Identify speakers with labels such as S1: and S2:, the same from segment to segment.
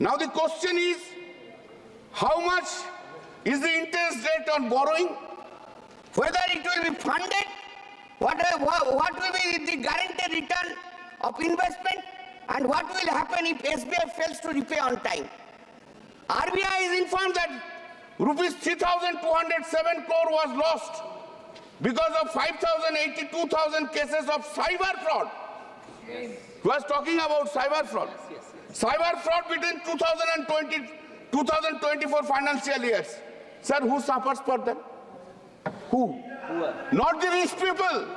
S1: Now the question is, how much is the interest rate on borrowing?
S2: Whether it will be funded, what will be the guaranteed return of investment, and what will happen if SBI fails to repay on time. RBI is informed that rupees 3,207 crore was lost because of 5,082,000 cases of cyber fraud. Yes. He was talking about cyber fraud. Yes. Cyber fraud between 2024 financial years. Sir, who suffers for them? Who? Not the rich people.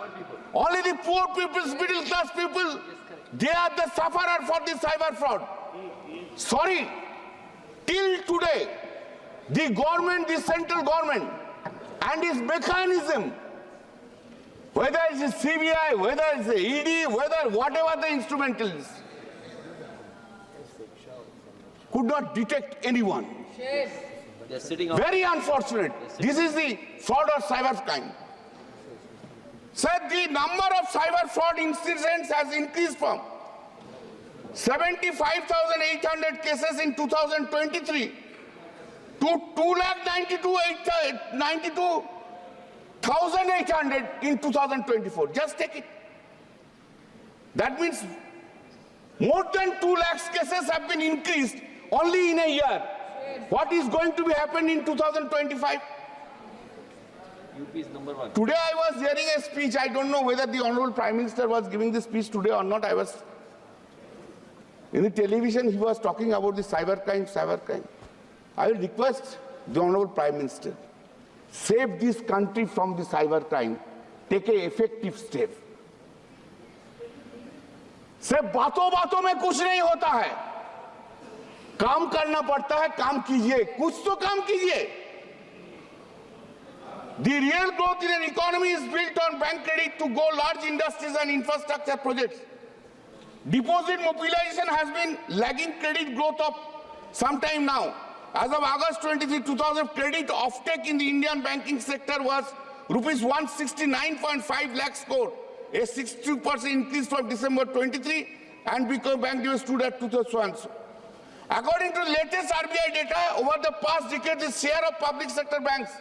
S2: Only the poor people, middle class people. They are the sufferer for the cyber fraud. Sorry, till today, the government, the central government, and its mechanism, whether it's the CBI, whether it's the ED, whether whatever the instrumental is, could not detect anyone. Very unfortunate. This is the fraud of cyber crime. Sir, the number of cyber fraud incidents has increased from 75,800 cases in 2023 to 292,800 in 2024. Just take it. That means more than 2 lakhs cases have been increased only in a year. What is going to be happening in 2025?
S3: UP is number 1.
S1: Today I was hearing a speech. I don't know whether the Honorable Prime Minister was giving this speech today or not. I was in the television. He was talking about the cyber crime. I will request the Honorable Prime Minister, save this country from the cyber crime. Take an effective step. सिर्फ बातों में कुछ नहीं होता है. काम करना पड़ता है. काम कीजिए. कुछ तो काम कीजिए. The real growth in an economy is built on bank credit to go large industries and infrastructure projects. Deposit mobilization has been lagging credit growth of some time now. As of August 23, 2000, credit offtake in the Indian banking sector was rupees 169.5 lakhs crore, a 62% increase from December 23, and because bank due stood at 2001. According to the latest RBI data, over the past decade, the share of public sector banks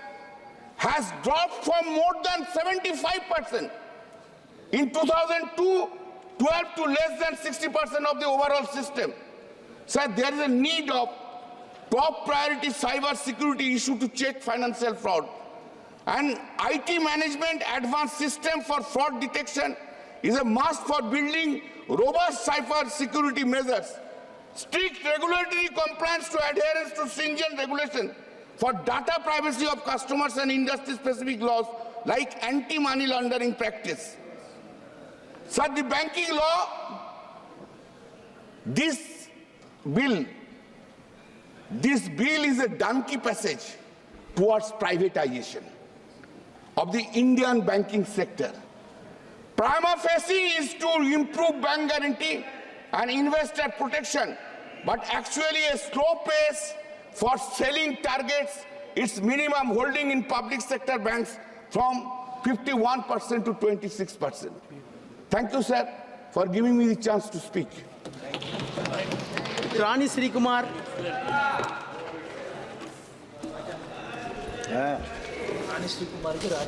S1: has dropped from more than 75% in 2012 to less than 60% of the overall system. So there is a need of top priority cyber security issue to check financial fraud. And IT management advanced system for fraud detection is a must for building robust cyber security measures. Strict regulatory compliance to adherence to stringent regulation for data privacy of customers and industry-specific laws like anti-money laundering practice. So the banking law, this bill is a donkey passage towards privatization of the Indian banking sector. Prima facie is to improve bank guarantee and investor protection, but actually a slow pace for selling targets its minimum holding in public sector banks from 51% to 26%. Thank you, sir, for giving me the chance to speak.
S4: Rani Sri Kumar.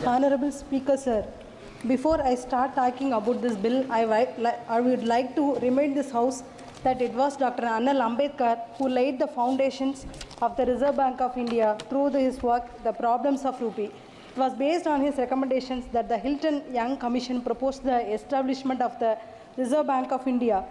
S5: Honorable Speaker, sir, before I start talking about this bill, I would like to remind this House that it was Dr. Annal Ambedkar who laid the foundations of the Reserve Bank of India through his work, The Problems of Rupee. It was based on his recommendations that the Hilton Young Commission proposed the establishment of the Reserve Bank of India.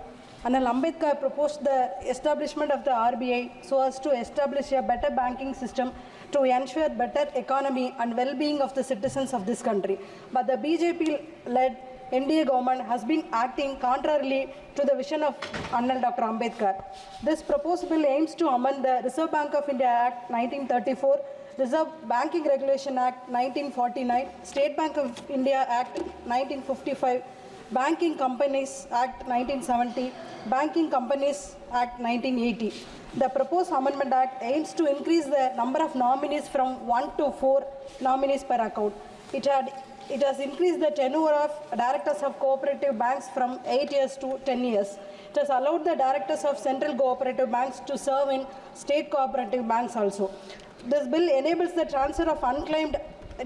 S5: Annal Ambedkar proposed the establishment of the RBI so as to establish a better banking system to ensure better economy and well-being of the citizens of this country. But the BJP-led NDA government has been acting contrarily to the vision of Annal Dr. Ambedkar. This proposed bill aims to amend the Reserve Bank of India Act 1934, Reserve Banking Regulation Act 1949, State Bank of India Act 1955, Banking Companies Act 1970, Banking Companies Act 1980. The proposed amendment act aims to increase the number of nominees from 1 to 4 nominees per account. It had it has increased the tenure of directors of cooperative banks from 8 years to 10 years. It has allowed the directors of central cooperative banks to serve in state cooperative banks also. This bill enables the transfer of unclaimed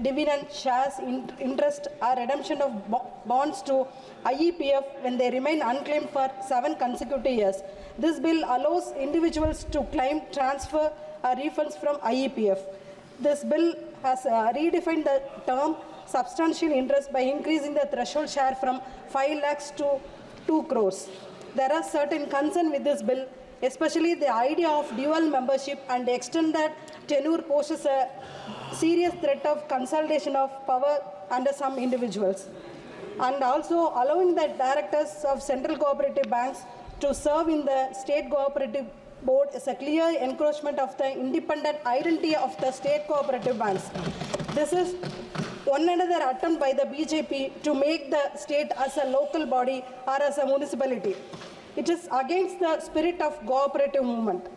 S5: dividend shares, interest or redemption of bonds to IEPF when they remain unclaimed for 7 consecutive years. This bill allows individuals to claim transfer or refunds from IEPF. This bill has redefined the term substantial interest by increasing the threshold share from 5 lakhs to 2 crores. There are certain concern with this bill, especially the idea of dual membership and extended tenure poses a serious threat of consolidation of power under some individuals. And also allowing the directors of central cooperative banks to serve in the state cooperative board is a clear encroachment of the independent identity of the state cooperative banks. This is one another attempt by the BJP to make the state as a local body or as a municipality. It is against the spirit of cooperative movement.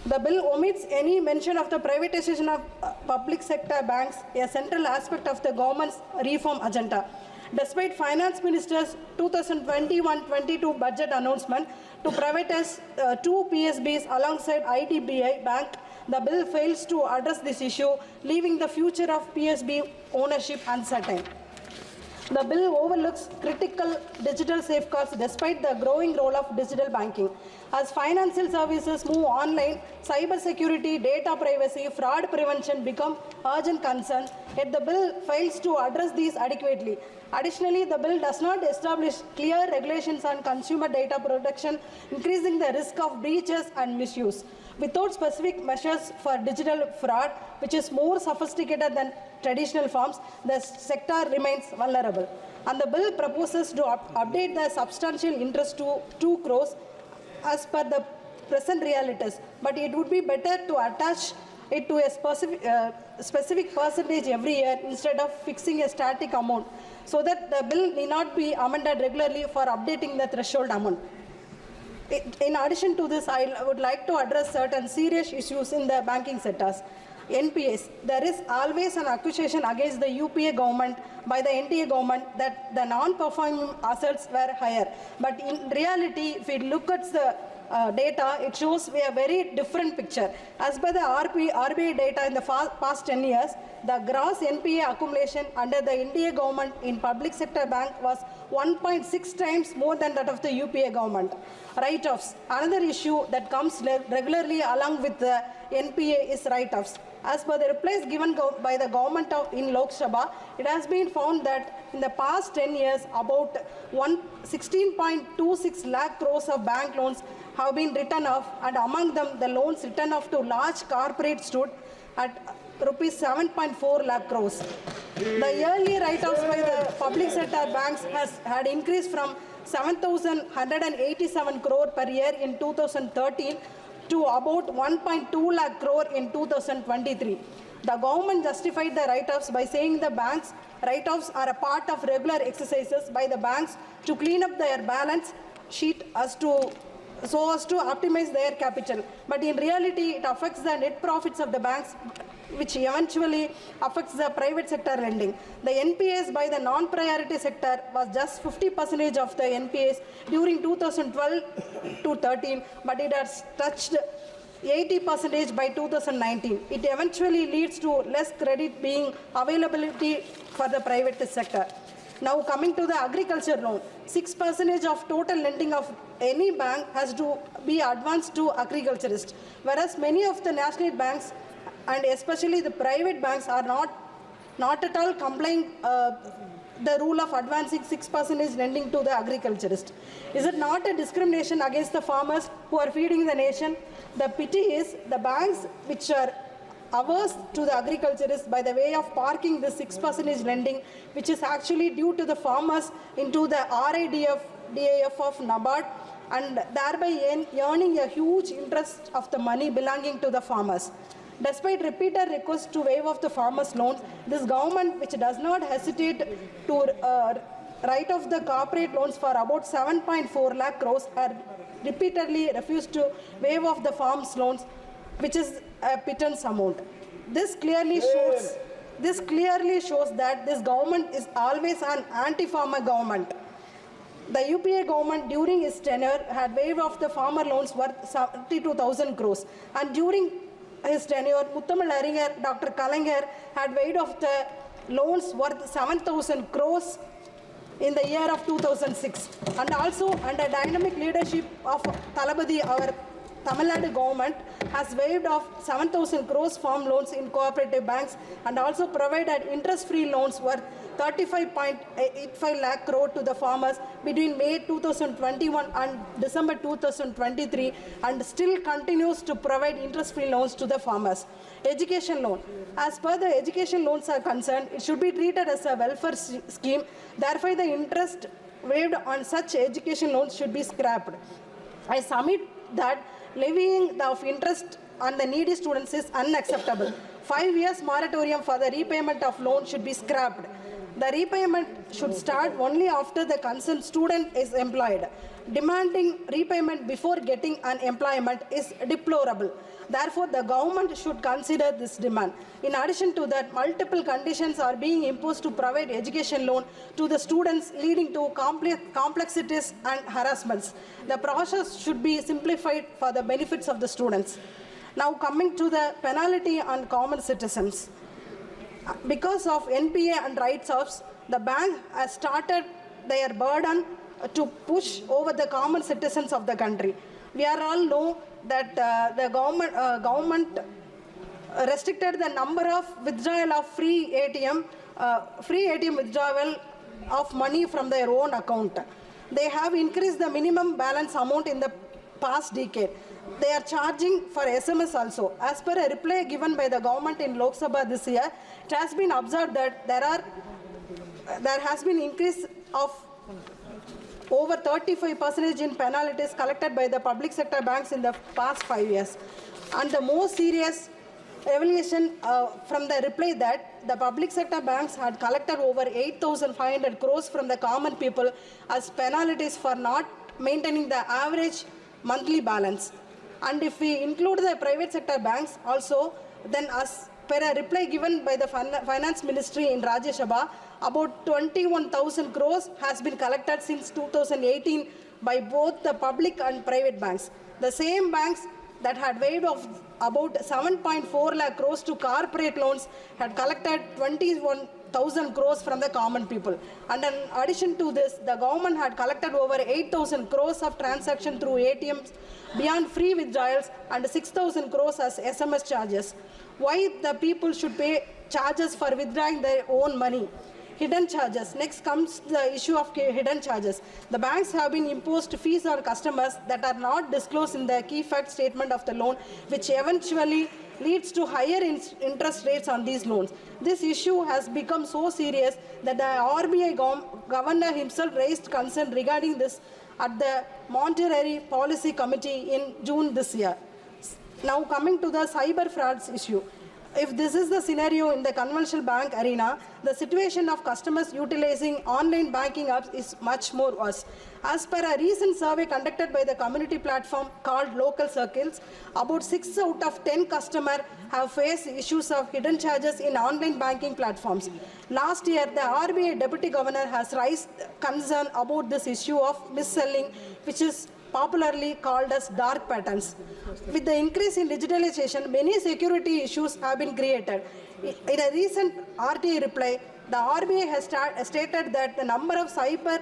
S5: The bill omits any mention of the privatization of public sector banks, a central aspect of the government's reform agenda. Despite Finance Minister's 2021-22 budget announcement to privatize 2 PSBs alongside IDBI Bank, the bill fails to address this issue, leaving the future of PSB ownership uncertain. The bill overlooks critical digital safeguards despite the growing role of digital banking. As financial services move online, cybersecurity, data privacy, fraud prevention become urgent concerns, yet the bill fails to address these adequately. Additionally, the bill does not establish clear regulations on consumer data protection, increasing the risk of breaches and misuse. Without specific measures for digital fraud, which is more sophisticated than traditional forms, the sector remains vulnerable. And the bill proposes to update the substantial interest to 2 crores as per the present realities. But it would be better to attach it to a specific percentage every year instead of fixing a static amount, so that the bill need not be amended regularly for updating the threshold amount. In addition to this, I would like to address certain serious issues in the banking sectors. NPAs. There is always an accusation against the UPA government by the NDA government that the non-performing assets were higher. But in reality, if we look at the data, it shows a very different picture. As per the RBI data in the past 10 years, the gross NPA accumulation under the NDA government in public sector bank was 1.6 times more than that of the UPA government. Write-offs. Another issue that comes regularly along with the NPA is write-offs. As per the replies given by the government in Lok Sabha, it has been found that in the past 10 years, about 16.26 lakh crores of bank loans have been written off, and among them, the loans written off to large corporates stood at rupees 7.4 lakh crores. The yearly write-offs by the public sector banks had increased from 7,187 crore per year in 2013 to about 1.2 lakh crore in 2023. The government justified the write-offs by saying the banks' write-offs are a part of regular exercises by the banks to clean up their balance sheet so as to optimize their capital. But in reality, it affects the net profits of the banks, which eventually affects the private sector lending. The NPAs by the non-priority sector was just 50% of the NPAs during 2012 to 13, but it has touched 80% by 2019. It eventually leads to less credit being availability for the private sector. Now coming to the agriculture loan, 6% of total lending of any bank has to be advanced to agriculturists, whereas many of the national banks and especially the private banks are not at all complying the rule of advancing 6% lending to the agriculturist. Is it not a discrimination against the farmers who are feeding the nation? The pity is the banks which are averse to the agriculturists by the way of parking the 6% lending, which is actually due to the farmers into the DAF of NABARD, and thereby earning a huge interest of the money belonging to the farmers. Despite repeated requests to waive off the farmers' loans, this government, which does not hesitate to write off the corporate loans for about 7.4 lakh crores, had repeatedly refused to waive off the farms' loans, which is a pittance amount. This clearly shows This clearly shows that this government is always an anti-farmer government. The UPA government during its tenure had waived off the farmer loans worth 72,000 crores. And during his tenure, Muthamal Aringer, Dr. Kalaignar had waived off the loans worth 7,000 crores in the year of 2006. And also under dynamic leadership of Thalapathy, our Tamil Nadu government has waived off 7,000 crores farm loans in cooperative banks and also provided interest-free loans worth 35.85 lakh crore to the farmers between May 2021 and December 2023 and still continues to provide interest-free loans to the farmers. Education loan. As per the education loans are concerned, it should be treated as a welfare scheme. Therefore, the interest waived on such education loans should be scrapped. I submit that levying of interest on the needy students is unacceptable. 5 years moratorium for the repayment of loan should be scrapped. The repayment should start only after the concerned student is employed. Demanding repayment before getting an employment is deplorable. Therefore, the government should consider this demand. In addition to that, multiple conditions are being imposed to provide education loan to the students, leading to complexities and harassments. The process should be simplified for the benefits of the students. Now, coming to the penalty on common citizens. Because of NPA and write-offs, the bank has started their burden to push over the common citizens of the country. We are all know that the government restricted the number of withdrawal of free ATM withdrawal of money from their own account. They have increased the minimum balance amount in the past decade. They are charging for SMS also. As per a reply given by the government in Lok Sabha this year, it has been observed that there has been increase of over 35% in penalties collected by the public sector banks in the past 5 years. And the most serious revelation from the reply that the public sector banks had collected over 8,500 crores from the common people as penalties for not maintaining the average monthly balance. And if we include the private sector banks also, then as per a reply given by the Finance Ministry in Rajya Sabha, about 21,000 crores has been collected since 2018 by both the public and private banks. The same banks that had waived off about 7.4 lakh crores to corporate loans had collected 21,000 crores from the common people. And in addition to this, the government had collected over 8,000 crores of transaction through ATMs beyond free withdrawals and 6,000 crores as SMS charges. Why the people should pay charges for withdrawing their own money? Hidden charges. Next comes the issue of hidden charges. The banks have been imposed fees on customers that are not disclosed in the key fact statement of the loan, which eventually leads to higher interest rates on these loans. This issue has become so serious that the RBI governor himself raised concern regarding this at the Monetary Policy Committee in June this year. Now coming to the cyber frauds issue. If this is the scenario in the conventional bank arena, the situation of customers utilizing online banking apps is much more worse. As per a recent survey conducted by the community platform called Local Circles, about 6 out of 10 customers have faced issues of hidden charges in online banking platforms. Last year, the RBI Deputy Governor has raised concern about this issue of mis-selling, which is popularly called as dark patterns. With the increase in digitalization, many security issues have been created. In a recent RTA reply, the RBI has stated that the number of cyber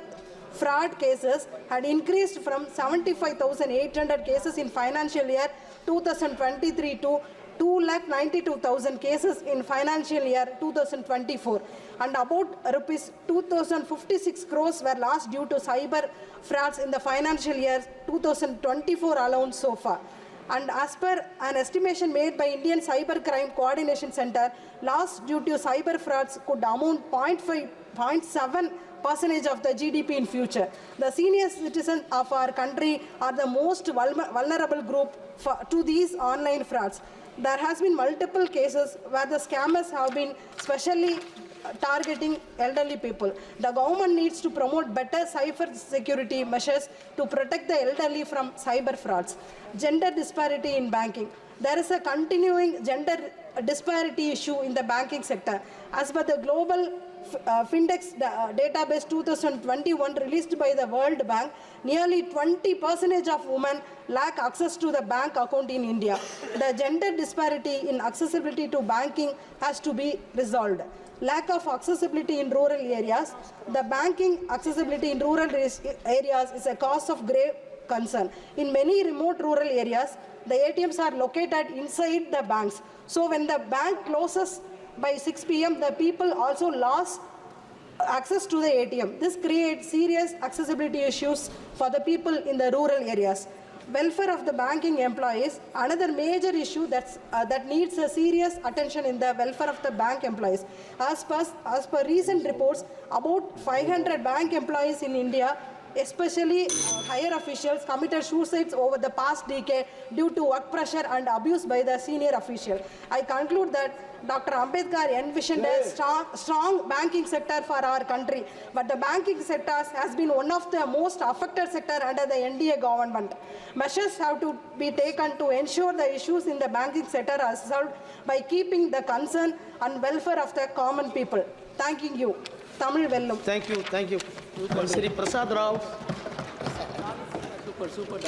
S5: fraud cases had increased from 75,800 cases in financial year 2023 to 292,000 cases in financial year 2024, and about rupees 2,056 crores were lost due to cyber frauds in the financial year 2024 alone so far. And as per an estimation made by Indian Cybercrime Coordination Center, loss due to cyber frauds could amount 0.7% of the GDP in future. The senior citizens of our country are the most vulnerable group to these online frauds. There has been multiple cases where the scammers have been specially targeting elderly people. The government needs to promote better cyber security measures to protect the elderly from cyber frauds. Gender disparity in banking. there is a continuing gender disparity issue in the banking sector. As per the global Findex database 2021 released by the World Bank, nearly 20% of women lack access to the bank account in India. The gender disparity in accessibility to banking has to be resolved. Lack of accessibility in rural areas. The banking accessibility in rural areas is a cause of grave concern. In many remote rural areas, the ATMs are located inside the banks. So when the bank closes by 6 p.m., the people also lost access to the ATM. This creates serious accessibility issues for the people in the rural areas. Welfare of the banking employees, another major issue that needs a serious attention in the welfare of the bank employees. As per recent reports, about 500 bank employees in India, especially higher officials, committed suicides over the past decade due to work pressure and abuse by the senior official. I conclude that Dr. Ambedkar envisioned a strong banking sector for our country, but the banking sector has been one of the most affected sector under the NDA government. Measures have to be taken to ensure the issues in the banking sector are solved by keeping the concern and welfare of the common people. Thanking you. Tamil Vellum.
S4: Thank you. Sri Prasad Rao.
S3: Super.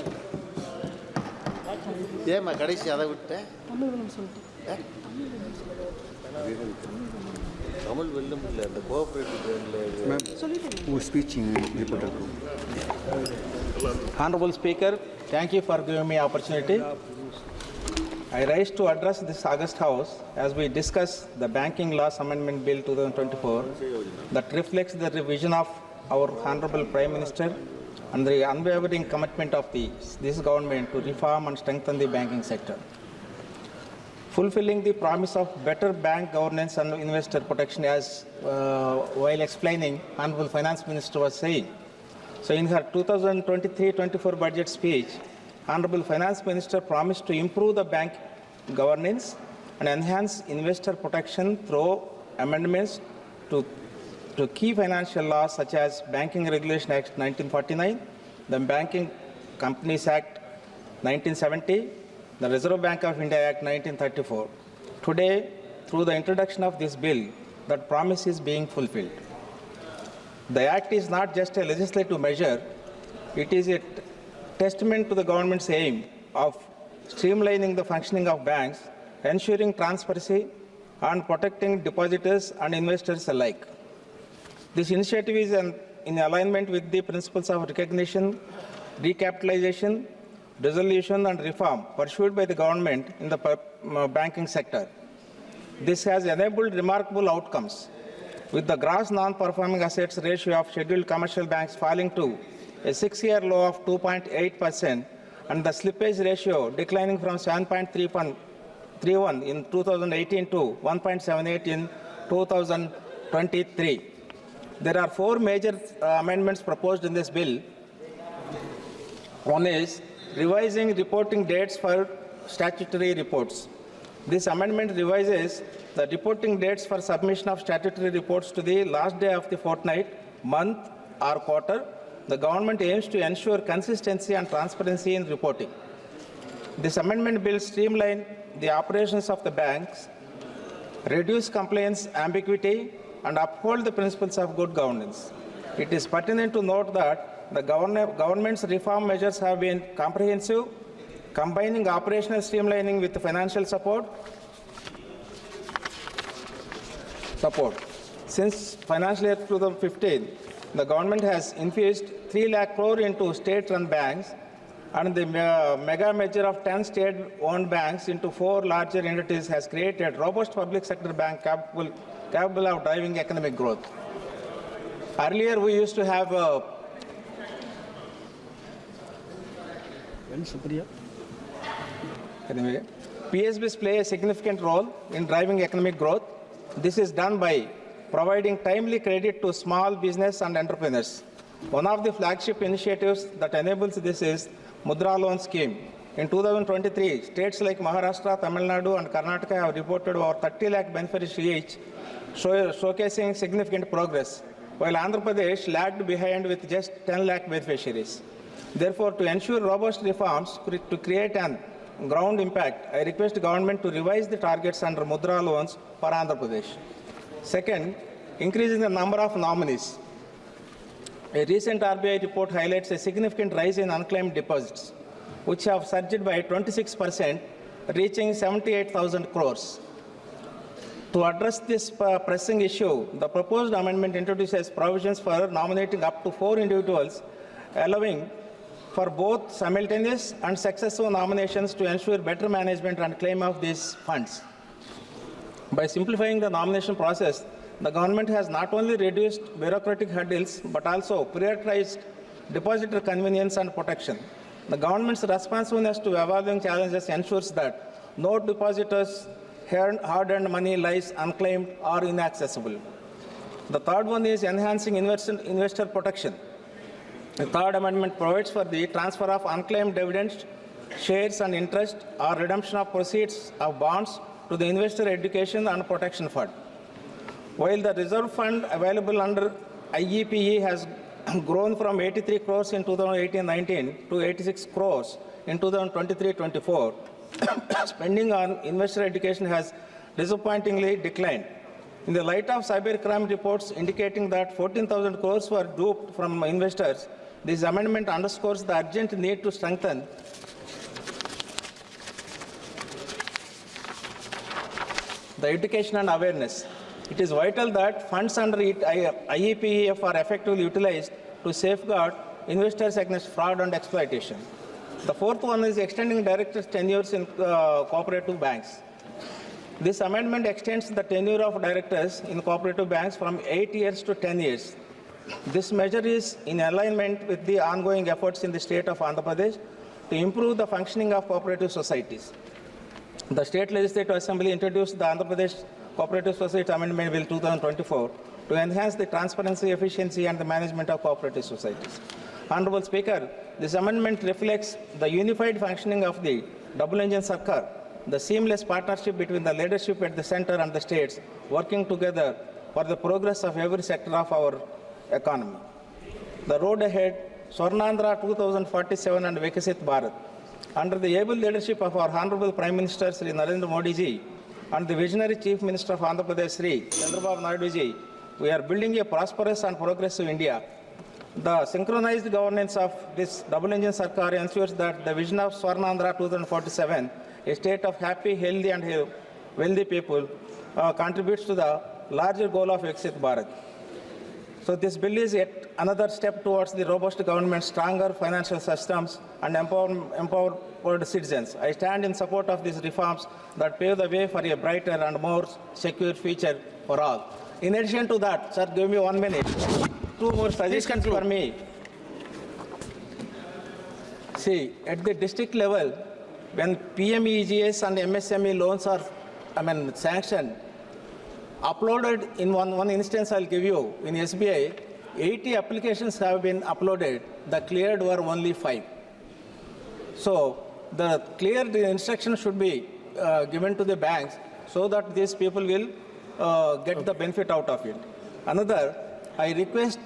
S4: ஏமா கடைசி அதை விட்டேன்
S5: Tamil Vellum சொல்லிட்டு.
S4: தமிழ் வெல்லும் இல்லை அந்த cooperative
S6: who is speaking reporter group.
S7: Honorable Speaker, thank you for giving me opportunity. I rise to address this August House as we discuss the Banking Laws Amendment Bill 2024 that reflects the vision of our Honorable Prime Minister and the unwavering commitment of this government to reform and strengthen the banking sector. Fulfilling the promise of better bank governance and investor protection, as while explaining, Honorable Finance Minister was saying. So in her 2023-24 budget speech, Honorable Finance Minister promised to improve the bank governance and enhance investor protection through amendments to key financial laws such as Banking Regulation Act 1949, the Banking Companies Act 1970, the Reserve Bank of India Act 1934. Today, through the introduction of this bill, that promise is being fulfilled. The Act is not just a legislative measure, it is a testament to the government's aim of streamlining the functioning of banks, ensuring transparency, and protecting depositors and investors alike. This initiative is in alignment with the principles of recognition, recapitalization, resolution, and reform pursued by the government in the banking sector. This has enabled remarkable outcomes, with the gross non-performing assets ratio of scheduled commercial banks falling to a 6-year low of 2.8%, and the slippage ratio declining from 7.31 in 2018 to 1.78 in 2023. There are 4 major amendments proposed in this bill. One is revising reporting dates for statutory reports. This amendment revises the reporting dates for submission of statutory reports to the last day of the fortnight, month, or quarter. The government aims to ensure consistency and transparency in reporting. This amendment will streamline the operations of the banks, reduce compliance ambiguity, and uphold the principles of good governance. It is pertinent to note that the government's reform measures have been comprehensive, combining operational streamlining with financial support. Since financial year 2015, the government has infused 3 lakh crore into state-run banks, and the mega merger of 10 state-owned banks into 4 larger entities has created robust public sector bank capable of driving economic growth. Earlier, we used to have PSBs play a significant role in driving economic growth. This is done by providing timely credit to small business and entrepreneurs. One of the flagship initiatives that enables this is Mudra Loan Scheme. In 2023, states like Maharashtra, Tamil Nadu, and Karnataka have reported over 30 lakh beneficiaries each, showcasing significant progress, while Andhra Pradesh lagged behind with just 10 lakh beneficiaries. Therefore, to ensure robust reforms to create an ground impact, I request government to revise the targets under Mudra loans for Andhra Pradesh. Second, increasing the number of nominees. A recent RBI report highlights a significant rise in unclaimed deposits, which have surged by 26%, reaching 78,000 crores. To address this pressing issue, the proposed amendment introduces provisions for nominating up to 4 individuals, allowing for both simultaneous and successive nominations to ensure better management and claim of these funds. By simplifying the nomination process, the government has not only reduced bureaucratic hurdles but also prioritized depositor convenience and protection. The government's responsiveness to evolving challenges ensures that no depositors' hard-earned money lies unclaimed or inaccessible. The third one is enhancing investor protection. The third amendment provides for the transfer of unclaimed dividends, shares and interest or redemption of proceeds of bonds to the Investor Education and Protection Fund. While the reserve fund available under IEPE has grown from 83 crores in 2018-19 to 86 crores in 2023-24, spending on investor education has disappointingly declined. In the light of cybercrime reports indicating that 14,000 crores were duped from investors, this amendment underscores the urgent need to strengthen the education and awareness. It is vital that funds under IEPEF are effectively utilized to safeguard investors against fraud and exploitation. The fourth one is extending directors' tenures in cooperative banks. This amendment extends the tenure of directors in cooperative banks from 8 years to 10 years. This measure is in alignment with the ongoing efforts in the state of Andhra Pradesh to improve the functioning of cooperative societies. The State Legislative Assembly introduced the Andhra Pradesh Cooperative Society Amendment Bill 2024 to enhance the transparency, efficiency and the management of cooperative societies. Honorable Speaker, this amendment reflects the unified functioning of the double-engine Sarkar, the seamless partnership between the leadership at the center and the states working together for the progress of every sector of our economy. The road ahead, Swarnandhra 2047 and Vikasit Bharat. Under the able leadership of our Honorable Prime Minister Sri Narendra Modi ji and the visionary Chief Minister of Andhra Pradesh Sri Chandrababu Naidu ji, we are building a prosperous and progressive India. The synchronized governance of this double-engine Sarkar ensures that the vision of Swarnandhra 2047, a state of happy, healthy and wealthy people, contributes to the larger goal of Viksit Bharat. So this bill is yet another step towards the robust government, stronger financial systems and empowered citizens. I stand in support of these reforms that pave the way for a brighter and more secure future for all. In addition to that, sir, give me 1 minute. 2 more suggestions for me. See, at the district level, when PMEGS and MSME loans are, sanctioned, uploaded in one instance, I'll give you, in SBI, 80 applications have been uploaded. The cleared were only 5. So the cleared instruction should be given to the banks so that these people will get the benefit out of it. Another, I request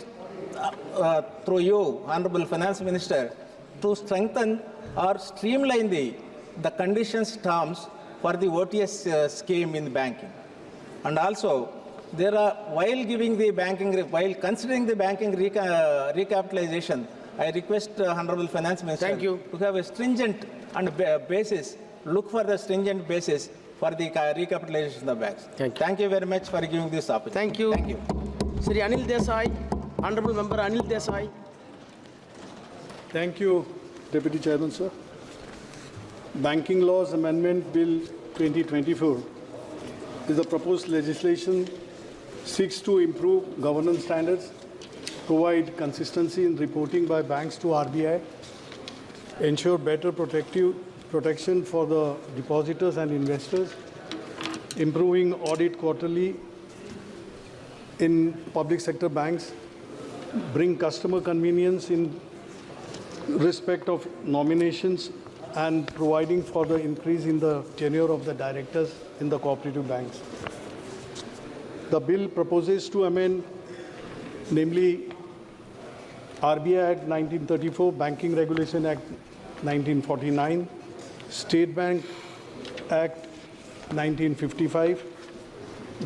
S7: through you, Honorable Finance Minister, to strengthen or streamline the conditions terms for the OTS scheme in banking. And also, there are, while considering the banking recapitalization, I request Honorable Finance Minister to have a stringent and basis, look for the stringent basis for the recapitalization of the banks. Thank you very much for giving this opportunity.
S4: Thank you. Sri Anil Desai, Honorable Member Anil Desai.
S8: Thank you, Deputy Chairman, sir. Banking Laws Amendment Bill 2024 is the proposed legislation seeks to improve governance standards, provide consistency in reporting by banks to RBI, ensure better protection for the depositors and investors, improving audit quarterly in public sector banks, bring customer convenience in respect of nominations, and providing for the increase in the tenure of the directors in the cooperative banks. The bill proposes to amend, namely, RBI Act 1934, Banking Regulation Act 1949, State Bank Act 1955,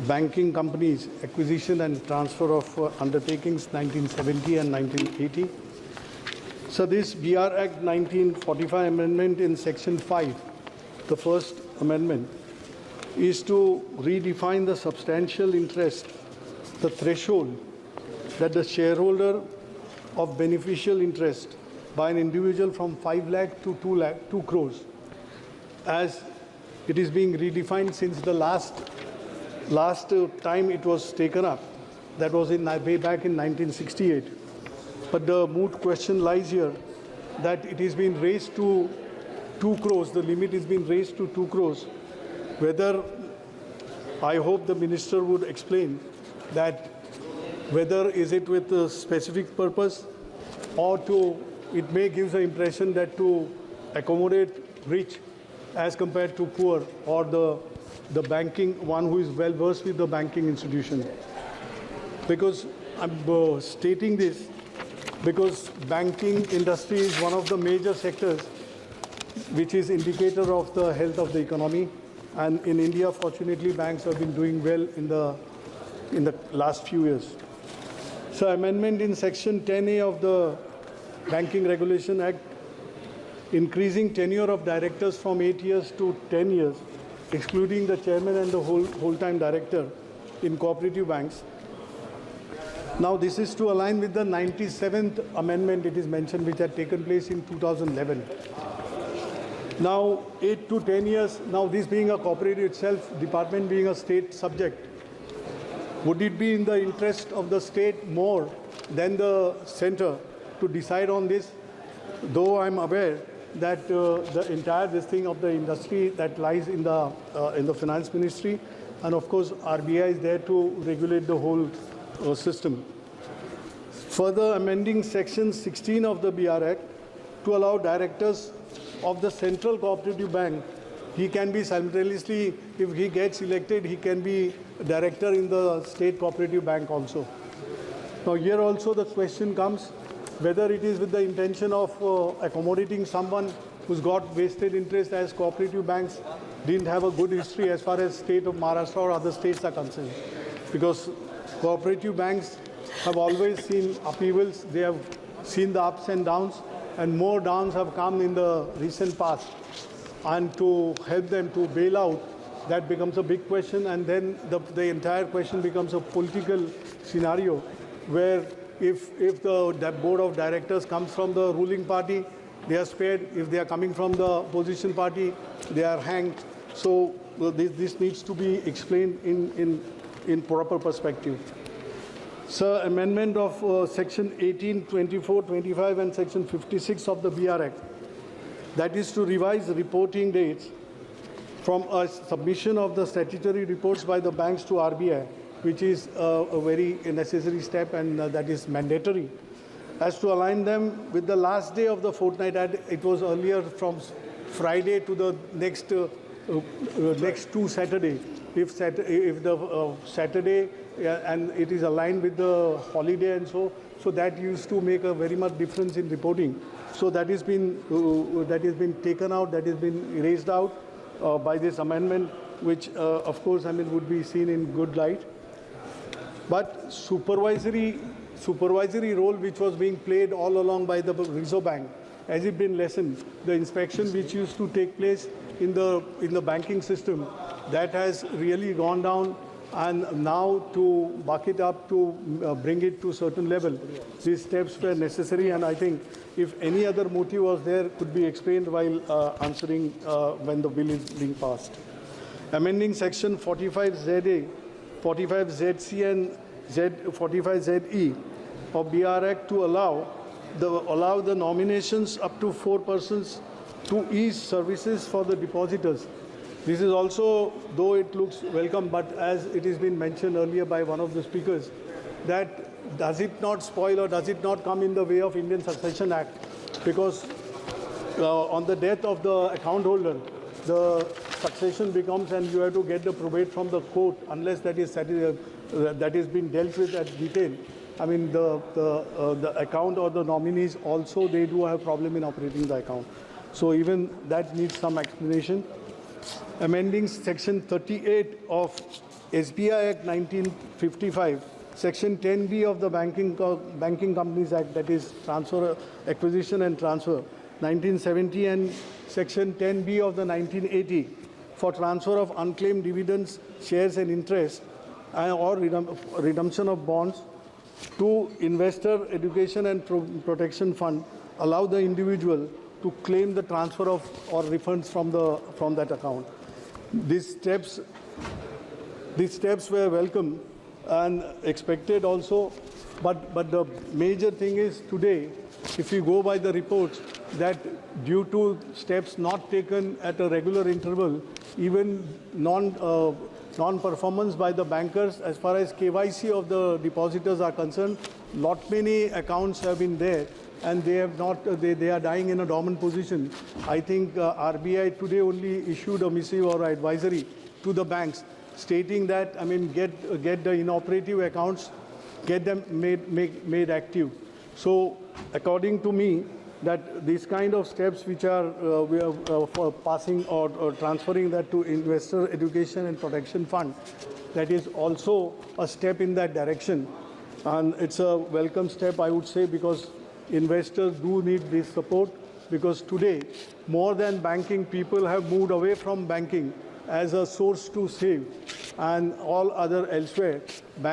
S8: Banking Companies Acquisition and Transfer of Undertakings 1970 and 1980. So this BR Act 1945 amendment in Section 5, the first amendment, is to redefine the substantial interest, the threshold that the shareholder of beneficial interest by an individual from 5 lakh to 2 crores, as it is being redefined since the last time it was taken up. That was way back in 1968. But the moot question lies here that it is being raised to 2 crores. The limit is being raised to 2 crores. Whether, I hope the minister would explain that whether is it with a specific purpose or it may give the impression that to accommodate rich as compared to poor, or the banking, one who is well versed with the banking institution. Because I'm stating this because banking industry is one of the major sectors which is indicator of the health of the economy. And in India, fortunately, banks have been doing well in the last few years. So amendment in Section 10A of the Banking Regulation Act, increasing tenure of directors from 8 years to 10 years, excluding the chairman and the whole-time director in cooperative banks. Now, this is to align with the 97th amendment, it is mentioned, which had taken place in 2011. Now, 8 to 10 years, now this being a cooperative itself, department being a state subject, would it be in the interest of the state more than the center to decide on this? Though I'm aware that the entire this thing of the industry that lies in the finance ministry, and of course RBI is there to regulate the whole system. Further amending Section 16 of the BR Act to allow directors of the Central Cooperative Bank, he can be simultaneously, if he gets elected, he can be director in the State Cooperative Bank also. Now here also the question comes whether it is with the intention of accommodating someone who's got vested interest, as cooperative banks didn't have a good history as far as state of Maharashtra or other states are concerned. Because cooperative banks have always seen upheavals, they have seen the ups and downs, and more downs have come in the recent past. And to help them to bail out, that becomes a big question, and then the entire question becomes a political scenario where if the board of directors comes from the ruling party, they are spared. If they are coming from the opposition party, they are hanged. So this needs to be explained in proper perspective. So amendment of Section 18, 24, 25 and Section 56 of the BR Act, that is to revise the reporting dates from a submission of the statutory reports by the banks to RBI, which is a very necessary step, and that is mandatory, as to align them with the last day of the fortnight. It was earlier from Friday to the next two Saturday. If the Saturday and it is aligned with the holiday and so that used to make a very much difference in reporting. So that has been taken out, that has been erased out by this amendment, which of course would be seen in good light. But supervisory role which was being played all along by the Reserve Bank, has it been lessened? The inspection which used to take place in the banking system, that has really gone down, and now to buck it up, to bring it to a certain level, these steps were necessary, and I think if any other motive was there, could be explained while answering when the bill is being passed. Amending Section 45ZA, 45ZC and 45ZE of BR Act to allow the nominations up to 4 persons to ease services for the depositors. This is also, though it looks welcome, but as it has been mentioned earlier by one of the speakers, that does it not spoil or does it not come in the way of Indian Succession Act? Because on the death of the account holder, the succession becomes, and you have to get the probate from the court unless that is been dealt with at detail. I mean, the account or the nominees also, they do have problem in operating the account. So even that needs some explanation. Amending Section 38 of SBI Act 1955, Section 10B of the Banking Companies Act, that is Transfer, Acquisition and Transfer, 1970, and Section 10B of the 1980 for transfer of unclaimed dividends, shares and interest or redemption of bonds to Investor Education and Protection Fund allow the individual to claim the transfer of or refunds from that account. These steps were welcome and expected also, but the major thing is today, if you go by the reports, that due to steps not taken at a regular interval, even non-performance by the bankers as far as KYC of the depositors are concerned, lot many accounts have been there and they have not, they are dying in a dormant position. I think RBI today only issued a missive or advisory to the banks stating that, I mean, get the inoperative accounts, get them made active. So according to me, that these kind of steps which are for passing or transferring that to Investor Education and Protection Fund, that is also a step in that direction. And it's a welcome step, I would say, because investors do need this support, because today, more than banking, people have moved away from banking as a source to save and all other elsewhere.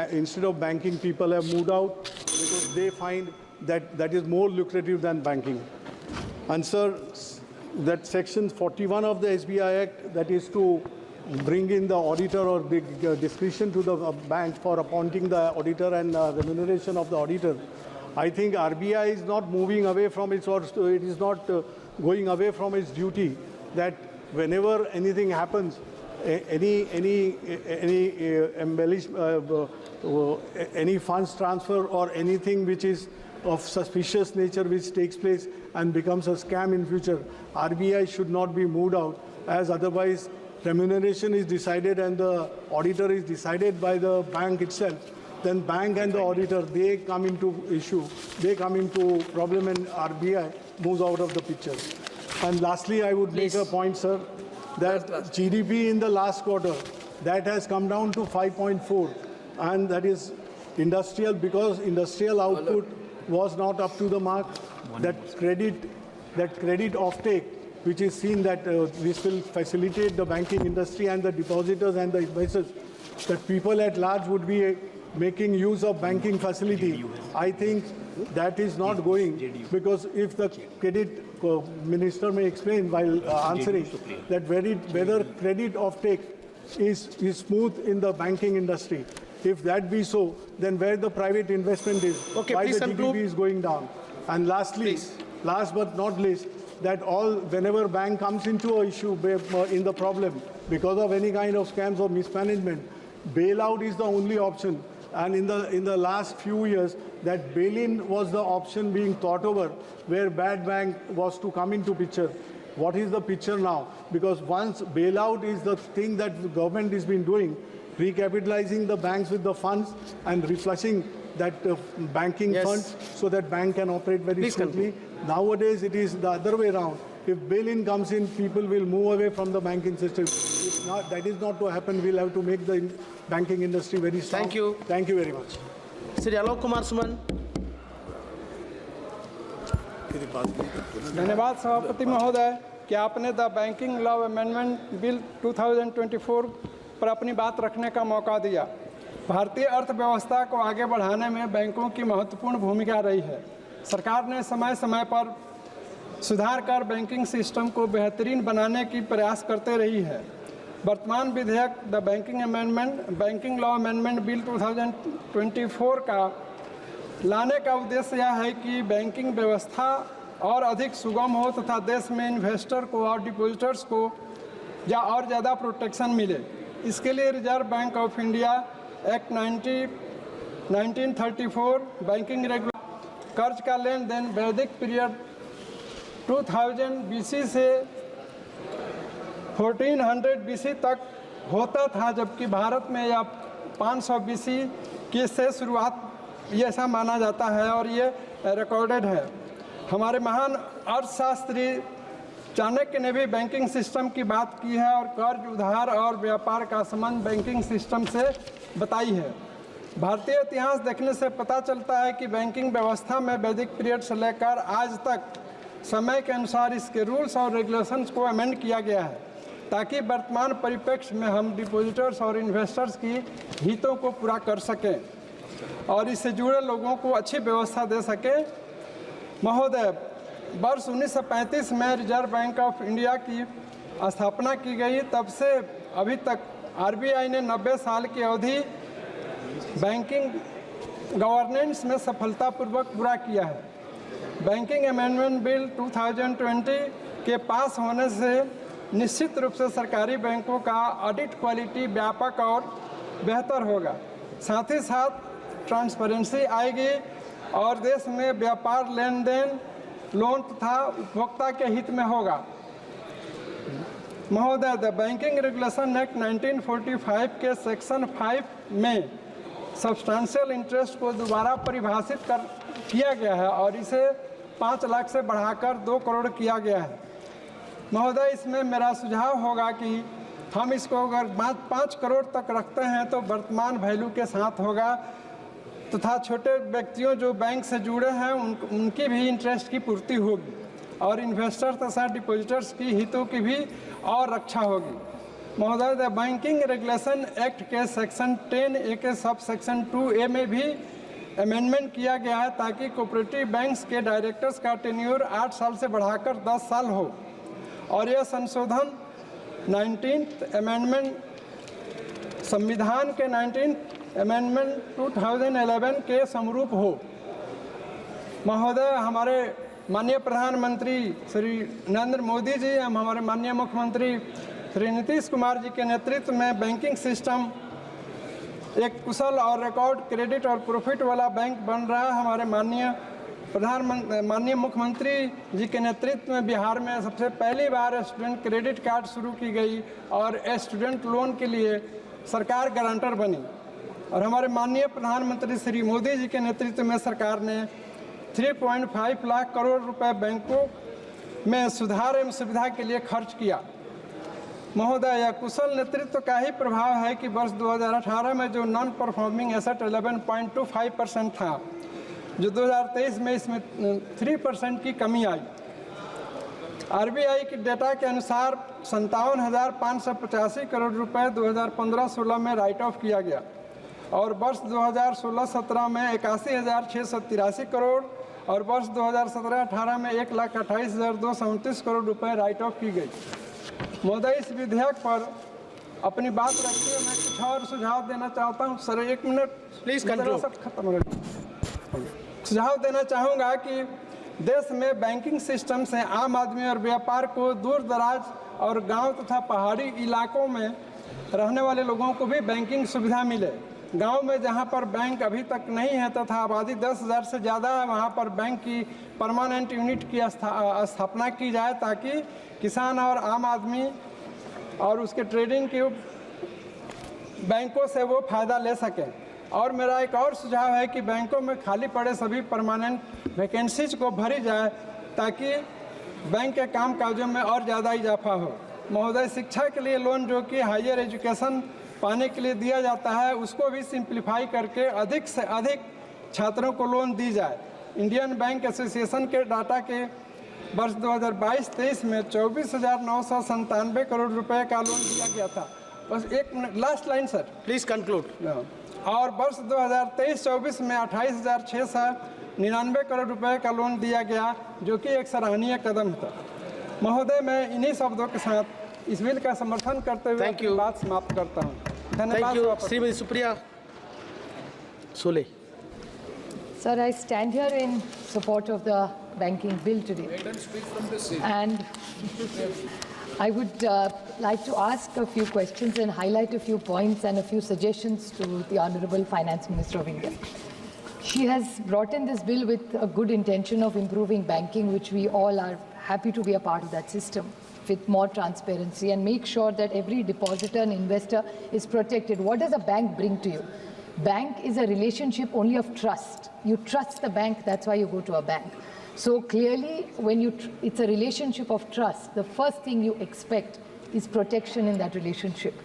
S8: Instead of banking, people have moved out because they find that is more lucrative than banking. And sir, that section 41 of the SBI Act, that is to bring in the auditor or the discretion to the bank for appointing the auditor and remuneration of the auditor. I think RBI is not moving away from its, or it is not going away from its duty, that whenever anything happens, any funds transfer or anything which is of suspicious nature which takes place and becomes a scam in future, RBI should not be moved out, as otherwise remuneration is decided and the auditor is decided by the bank itself. Then bank and the auditor, they come into issue, they come into problem, and RBI moves out of the picture. And lastly, I would make a point, sir, that GDP in the last quarter, that has come down to 5.4, and that is industrial, because industrial output was not up to the mark. That credit offtake, which is seen that this will facilitate the banking industry and the depositors and the investors, that people at large would be making use of banking facility. I think that is not going, because if the credit minister may explain while answering that whether credit offtake is smooth in the banking industry. If that be so, then where the private investment is, why the GDP is going down. And lastly, last but not least, that whenever bank comes into an issue in the problem because of any kind of scams or mismanagement, bailout is the only option. And in the last few years, that bail-in was the option being thought over, where bad bank was to come into picture. What is the picture now? Because once bailout is the thing that the government has been doing, recapitalizing the banks with the funds and reflushing that banking funds so that bank can operate very smoothly. Nowadays, it is the other way around. If bail-in comes in, people will move away from the banking system. If not, that is not to happen. We'll have to make the banking industry very strong.
S4: Thank you.
S8: Thank you very much.
S4: Shri Alok Kumar Suman.
S9: धन्यवाद सभापति महोदय कि आपने the banking law amendment bill 2024 पर अपनी बात रखने का मौका दिया। भारतीय अर्थव्यवस्था को आगे बढ़ाने में बैंकों की महत्वपूर्ण भूमिका रही है। सरकार ने समय समय पर सुधार कर बैंकिंग सिस्टम को बेहतरीन बनाने की प्रयास करते रही है। वर्तमान विधेयक the banking law amendment bill 2024 का लाने का उद्देश्य यह है कि बैंकिंग व्यवस्था और अधिक सुगम हो तथा देश में इन्वेस्टर को और डिपोजिटर्स को और ज़्यादा प्रोटेक्शन मिले। इसके लिए reserve bank of India act 1934 banking regulation कर्ज का लेन देन वैदिक पीरियड 2000 BC से 1400 BC तक होता था, जबकि भारत में यह 500 BC की से शुरुआत ये ऐसा माना जाता है और ये रिकॉर्डेड है। हमारे महान अर्थशास्त्री चाणक्य ने भी बैंकिंग सिस्टम की बात की है और कर्ज, उधार और व्यापार का संबंध बैंकिंग सिस्टम से बताई है। भारतीय इतिहास देखने से पता चलता है कि बैंकिंग व्यवस्था में वैदिक पीरियड से लेकर आज तक समय के अनुसार इसके रूल्स और रेगुलेशंस को अमेंड किया गया है ताकि वर्तमान परिप्रेक्ष्य में हम डिपोजिटर्स और इन्वेस्टर्स की हितों को पूरा कर सकें और इससे जुड़े लोगों को अच्छी व्यवस्था दे सकें। महोदय, वर्ष 1935 में रिजर्व बैंक ऑफ इंडिया की स्थापना की गई, तब से अभी तक आरबीआई ने 90 साल की अवधि बैंकिंग गवर्नेंस में सफलतापूर्वक पूरा किया है। बैंकिंग अमेंडमेंट बिल 2020 के पास होने से निश्चित रूप से सरकारी बैंकों का ऑडिट क्वालिटी व्यापक और बेहतर होगा। साथ ही साथ ट्रांसपेरेंसी आएगी और देश में व्यापार, लेन देन, लोन तथा उपभोक्ता के हित में होगा। महोदय, द बैंकिंग रेगुलेशन एक्ट 1945 के सेक्शन 5 में सब्सटेंशियल इंटरेस्ट को दोबारा परिभाषित किया गया है और इसे 5 लाख से बढ़ाकर 2 करोड़ किया गया है। महोदय, इसमें मेरा सुझाव होगा कि हम इसको अगर 5 करोड़ तक रखते हैं तो वर्तमान वैल्यू के साथ होगा तथा छोटे व्यक्तियों जो बैंक से जुड़े हैं उनकी भी इंटरेस्ट की पूर्ति होगी और इन्वेस्टर तथा डिपोजिटर्स की हितों की भी और रक्षा होगी। महोदय, द बैंकिंग रेगुलेशन एक्ट के सेक्शन 10A के सब सेक्शन 2A में भी अमेंडमेंट किया गया है ताकि कोऑपरेटिव बैंक्स के डायरेक्टर्स का टेन्योर 8 साल से बढ़ाकर 10 साल हो और यह संशोधन 19th अमेंडमेंट संविधान के 19th अमेंडमेंट 2011 के समरूप हो। महोदय, हमारे माननीय प्रधानमंत्री श्री नरेंद्र मोदी जी एवं हमारे माननीय मुख्यमंत्री श्री नीतीश कुमार जी के नेतृत्व में बैंकिंग सिस्टम एक कुशल और रिकॉर्ड क्रेडिट और प्रॉफिट वाला बैंक बन रहा है। हमारे माननीय मुख्यमंत्री जी के नेतृत्व में बिहार में सबसे पहली बार स्टूडेंट क्रेडिट कार्ड शुरू की गई और स्टूडेंट लोन के लिए सरकार गारंटर बनी और हमारे माननीय प्रधानमंत्री श्री मोदी जी के नेतृत्व में सरकार ने 3.5 लाख करोड़ रुपए बैंकों में सुधार एवं सुविधा के लिए खर्च किया। महोदय, यह कुशल नेतृत्व का ही प्रभाव है कि वर्ष 2018 में जो नॉन परफॉर्मिंग एसेट 11.25% था, जो 2023 में इसमें 3% की कमी आई। आरबीआई के डेटा के अनुसार 57,585 करोड़ रुपए 2015-16 में राइट ऑफ किया गया और वर्ष 2016-17 में 81,683 करोड़ और वर्ष 2017-18 में 1,28,229 करोड़ रुपए राइट ऑफ की गई। महोदय, इस विधेयक पर अपनी बात रखते हुए मैं कुछ और सुझाव देना चाहता हूँ। Sir, 1 minute
S4: please conclude.
S9: खत्म हो गया। सुझाव देना चाहूँगा कि देश में बैंकिंग सिस्टम से आम आदमी और व्यापार को दूर दराज और गांव तथा पहाड़ी इलाकों में रहने वाले लोगों को भी बैंकिंग सुविधा मिले। गांव में जहां पर बैंक अभी तक नहीं है तथा आबादी 10,000 से ज़्यादा है, वहां पर बैंक की परमानेंट यूनिट की स्थापना की जाए ताकि किसान और आम आदमी और उसके ट्रेडिंग के बैंकों से वो फ़ायदा ले सकें। और मेरा एक और सुझाव है कि बैंकों में खाली पड़े सभी परमानेंट वैकेंसीज को भरी जाए ताकि बैंक के काम काजों में और ज़्यादा इजाफा हो। महोदय, शिक्षा के लिए लोन जो कि हायर एजुकेशन पाने के लिए दिया जाता है उसको भी सिंप्लीफाई करके अधिक से अधिक छात्रों को लोन दी जाए। इंडियन बैंक एसोसिएशन के डाटा के वर्ष 2022-23 में 24,997 करोड़ रुपए का लोन दिया गया था। बस 1 minute, last line sir,
S4: please conclude.
S9: और वर्ष 2023-24 में 28,699 करोड़ रुपए का लोन दिया गया जो कि एक सराहनीय कदम था। महोदय, मैं इन्हीं शब्दों के साथ इस बिल का समर्थन करते हुए अपनी बात समाप्त करता हूँ। धन्यवाद।
S4: श्रीमती सुप्रिया सोले।
S10: Sir, I stand here in support of the banking bill today. And I would like to ask a few questions and highlight a few points and a few suggestions to the Honorable Finance Minister of India. She has brought in this bill with a good intention of improving banking, which we all are happy to be a part of that system, with more transparency and make sure that every depositor and investor is protected. What does a bank bring to you? Bank is a relationship only of trust. You trust the bank, that's why you go to a bank. So clearly, when it's a relationship of trust, the first thing you expect is protection in that relationship.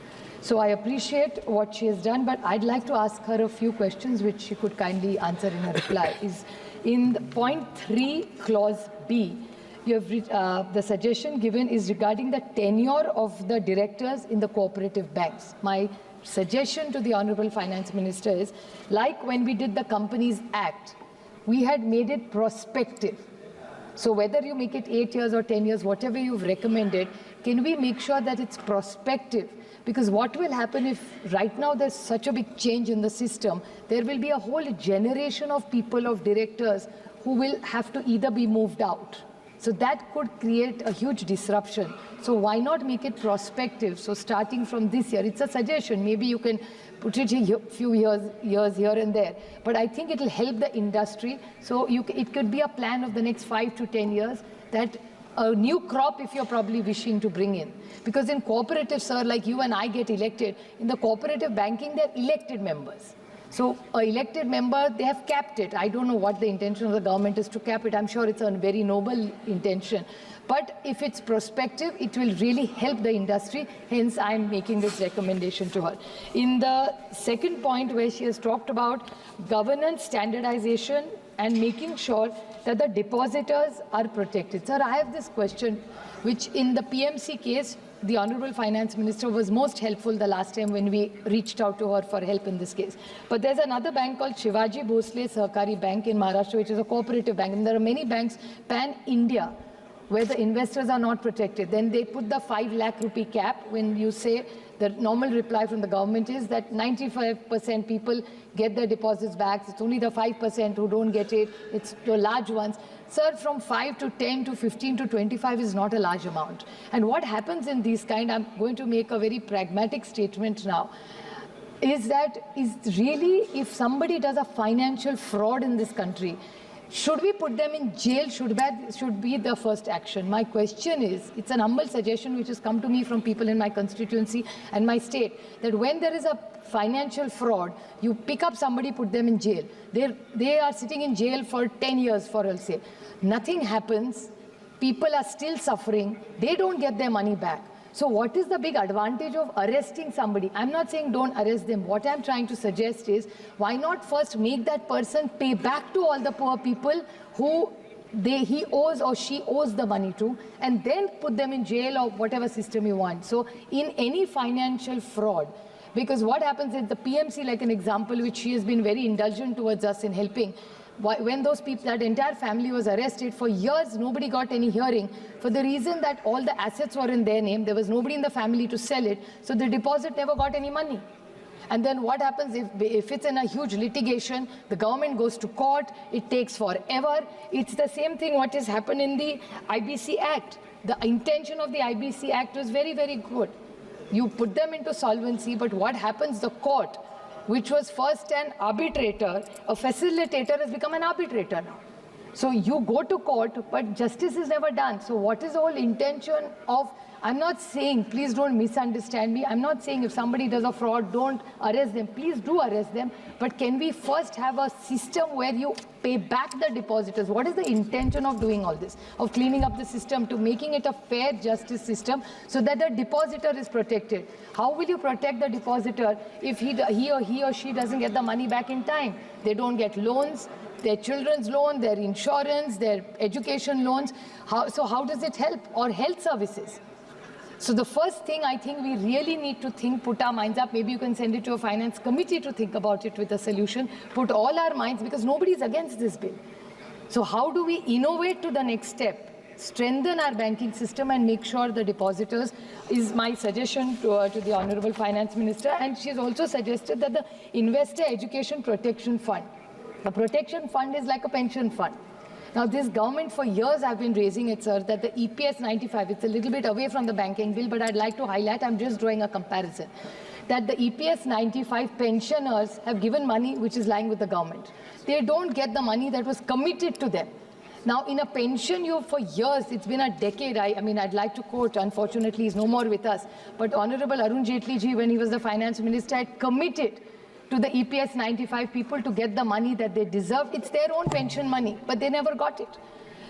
S10: So I appreciate what she has done, but I'd like to ask her a few questions which she could kindly answer in her reply. Is in the point 3, clause B, you have the suggestion given is regarding the tenure of the directors in the cooperative banks. My suggestion to the Honorable Finance Minister is, like when we did the Companies Act, we had made it prospective. So whether you make it 8 years or 10 years, whatever you've recommended, can we make sure that it's prospective? Because what will happen if right now there's such a big change in the system, there will be a whole generation of people, of directors, who will have to either be moved out. So that could create a huge disruption. So why not make it prospective? So starting from this year, it's a suggestion. Maybe you can put it a few years here and there. But I think it will help the industry. So it could be a plan of the next 5 to 10 years that a new crop, if you're probably wishing to bring in. Because in cooperatives, sir, like you and I get elected, in the cooperative banking, they're elected members. So an elected member, they have capped it. I don't know what the intention of the government is to cap it. I'm sure it's a very noble intention. But if it's prospective, it will really help the industry. Hence, I'm making this recommendation to her. In the second point where she has talked about governance standardization and making sure that the depositors are protected. Sir, I have this question, which in the PMC case, the Honorable Finance Minister was most helpful the last time when we reached out to her for help in this case. But there's another bank called Shivaji Bhosle Sahkari Bank in Maharashtra, which is a cooperative bank. And there are many banks pan-India where the investors are not protected. Then they put the 5 lakh rupee cap. When you say, the normal reply from the government is that 95% people get their deposits back. It's only the 5% who don't get it. It's the large ones. Sir, from 5 to 10 to 15 to 25 is not a large amount. And what happens in these kind, I'm going to make a very pragmatic statement now, is really if somebody does a financial fraud in this country, should we put them in jail? Should be the first action. My question is, it's an humble suggestion which has come to me from people in my constituency and my state, that when there is a financial fraud, you pick up somebody, put them in jail. They are sitting in jail for 10 years, for I'll say. Nothing happens. People are still suffering. They don't get their money back. So what is the big advantage of arresting somebody? I'm not saying don't arrest them. What I'm trying to suggest is, why not first make that person pay back to all the poor people who he owes or she owes the money to, and then put them in jail or whatever system you want. So in any financial fraud, because what happens is the PMC, like an example, which she has been very indulgent towards us in helping, when those people, that entire family was arrested, for years nobody got any hearing for the reason that all the assets were in their name. There was nobody in the family to sell it, so the deposit never got any money. And then what happens if it's in a huge litigation, the government goes to court, it takes forever. It's the same thing what has happened in the IBC Act. The intention of the IBC Act was very, very good. You put them into solvency, but what happens, the court, which was first an arbitrator, a facilitator has become an arbitrator now. So you go to court, but justice is never done. So what is the whole intention of, I'm not saying, please don't misunderstand me, I'm not saying if somebody does a fraud, don't arrest them. Please do arrest them. But can we first have a system where you pay back the depositors? What is the intention of doing all this? Of cleaning up the system to making it a fair justice system so that the depositor is protected? How will you protect the depositor if he or she doesn't get the money back in time? They don't get loans, their children's loan, their insurance, their education loans. So how does it help? Or health services. So the first thing I think we really need to think, put our minds up, maybe you can send it to a finance committee to think about it with a solution, put all our minds, because nobody is against this bill. So how do we innovate to the next step? Strengthen our banking system and make sure the depositors is my suggestion to the Honorable Finance Minister. And she has also suggested that the Investor Education Protection Fund. A protection fund is like a pension fund. Now, this government for years have been raising it, sir, that the EPS 95, it's a little bit away from the banking bill, but I'd like to highlight, I'm just drawing a comparison, that the EPS 95 pensioners have given money which is lying with the government. They don't get the money that was committed to them. Now, in a pension, for years, it's been a decade. I mean, I'd like to quote, unfortunately, he's no more with us, but Honorable Arun Jaitley ji, when he was the finance minister, had committed to the EPS 95 people to get the money that they deserve. It's their own pension money, but they never got it.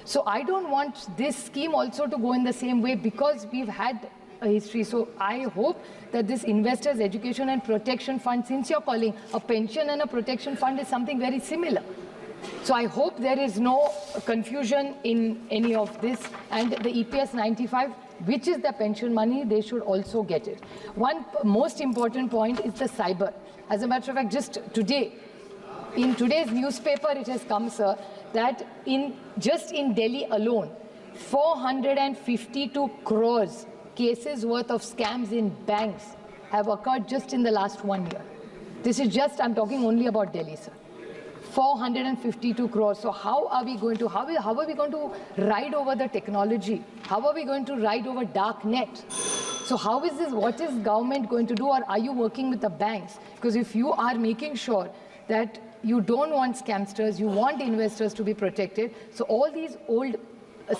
S10: So I don't want this scheme also to go in the same way because we've had a history. So I hope that this Investors Education and Protection Fund, since you're calling a pension and a protection fund, is something very similar. So I hope there is no confusion in any of this, and the EPS 95, which is the pension money, they should also get it. One most important point is the cyber. As a matter of fact, just today, in today's newspaper, it has come, sir, that just in Delhi alone, 452 crores cases worth of scams in banks have occurred just in the last 1 year. This is just, I'm talking only about Delhi, sir. 452 crores. So how are we going to ride over the technology? How are we going to ride over dark net? So how is this, what is government going to do, or are you working with the banks? Because if you are making sure that you don't want scamsters, you want investors to be protected, so all these old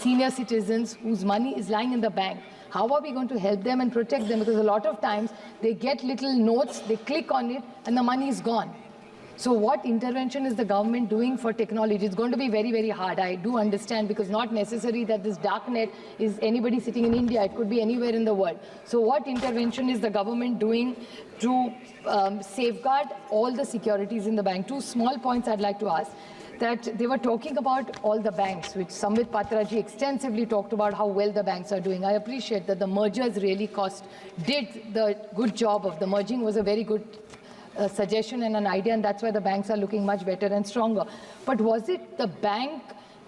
S10: senior citizens whose money is lying in the bank, how are we going to help them and protect them? Because a lot of times they get little notes, they click on it, and the money is gone. So what intervention is the government doing for technology? It's going to be very, very hard. I do understand, because not necessary that this dark net is anybody sitting in India. It could be anywhere in the world. So what intervention is the government doing to safeguard all the securities in the bank? Two small points I'd like to ask. That they were talking about all the banks, which Samvit Patraji extensively talked about how well the banks are doing. I appreciate that the mergers really did the good job of the merging, was a very good suggestion and an idea, and that's why the banks are looking much better and stronger. But was it the bank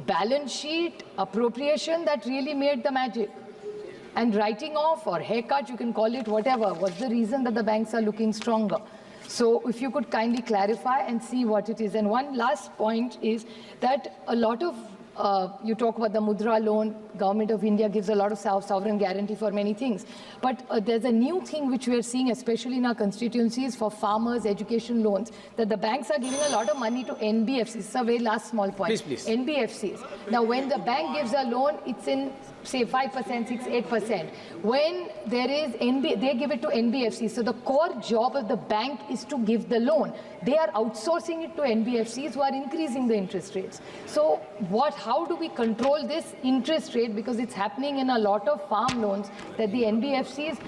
S10: balance sheet appropriation that really made the magic? And writing off or haircut, you can call it whatever, was the reason that the banks are looking stronger? So if you could kindly clarify and see what it is. And one last point is that a lot of you talk about the Mudra loan, Government of India gives a lot of sovereign guarantee for many things. But there's a new thing which we are seeing, especially in our constituencies, for farmers, education loans, that the banks are giving a lot of money to NBFCs. It's a very last small point.
S4: Please.
S10: NBFCs. Now, when the bank gives a loan, it's in, say, 5%, 6, 8%. When there is they give it to NBFCs. So the core job of the bank is to give the loan. They are outsourcing it to NBFCs who are increasing the interest rates. So how do we control this interest rate? Because it's happening in a lot of farm loans that the NBFCs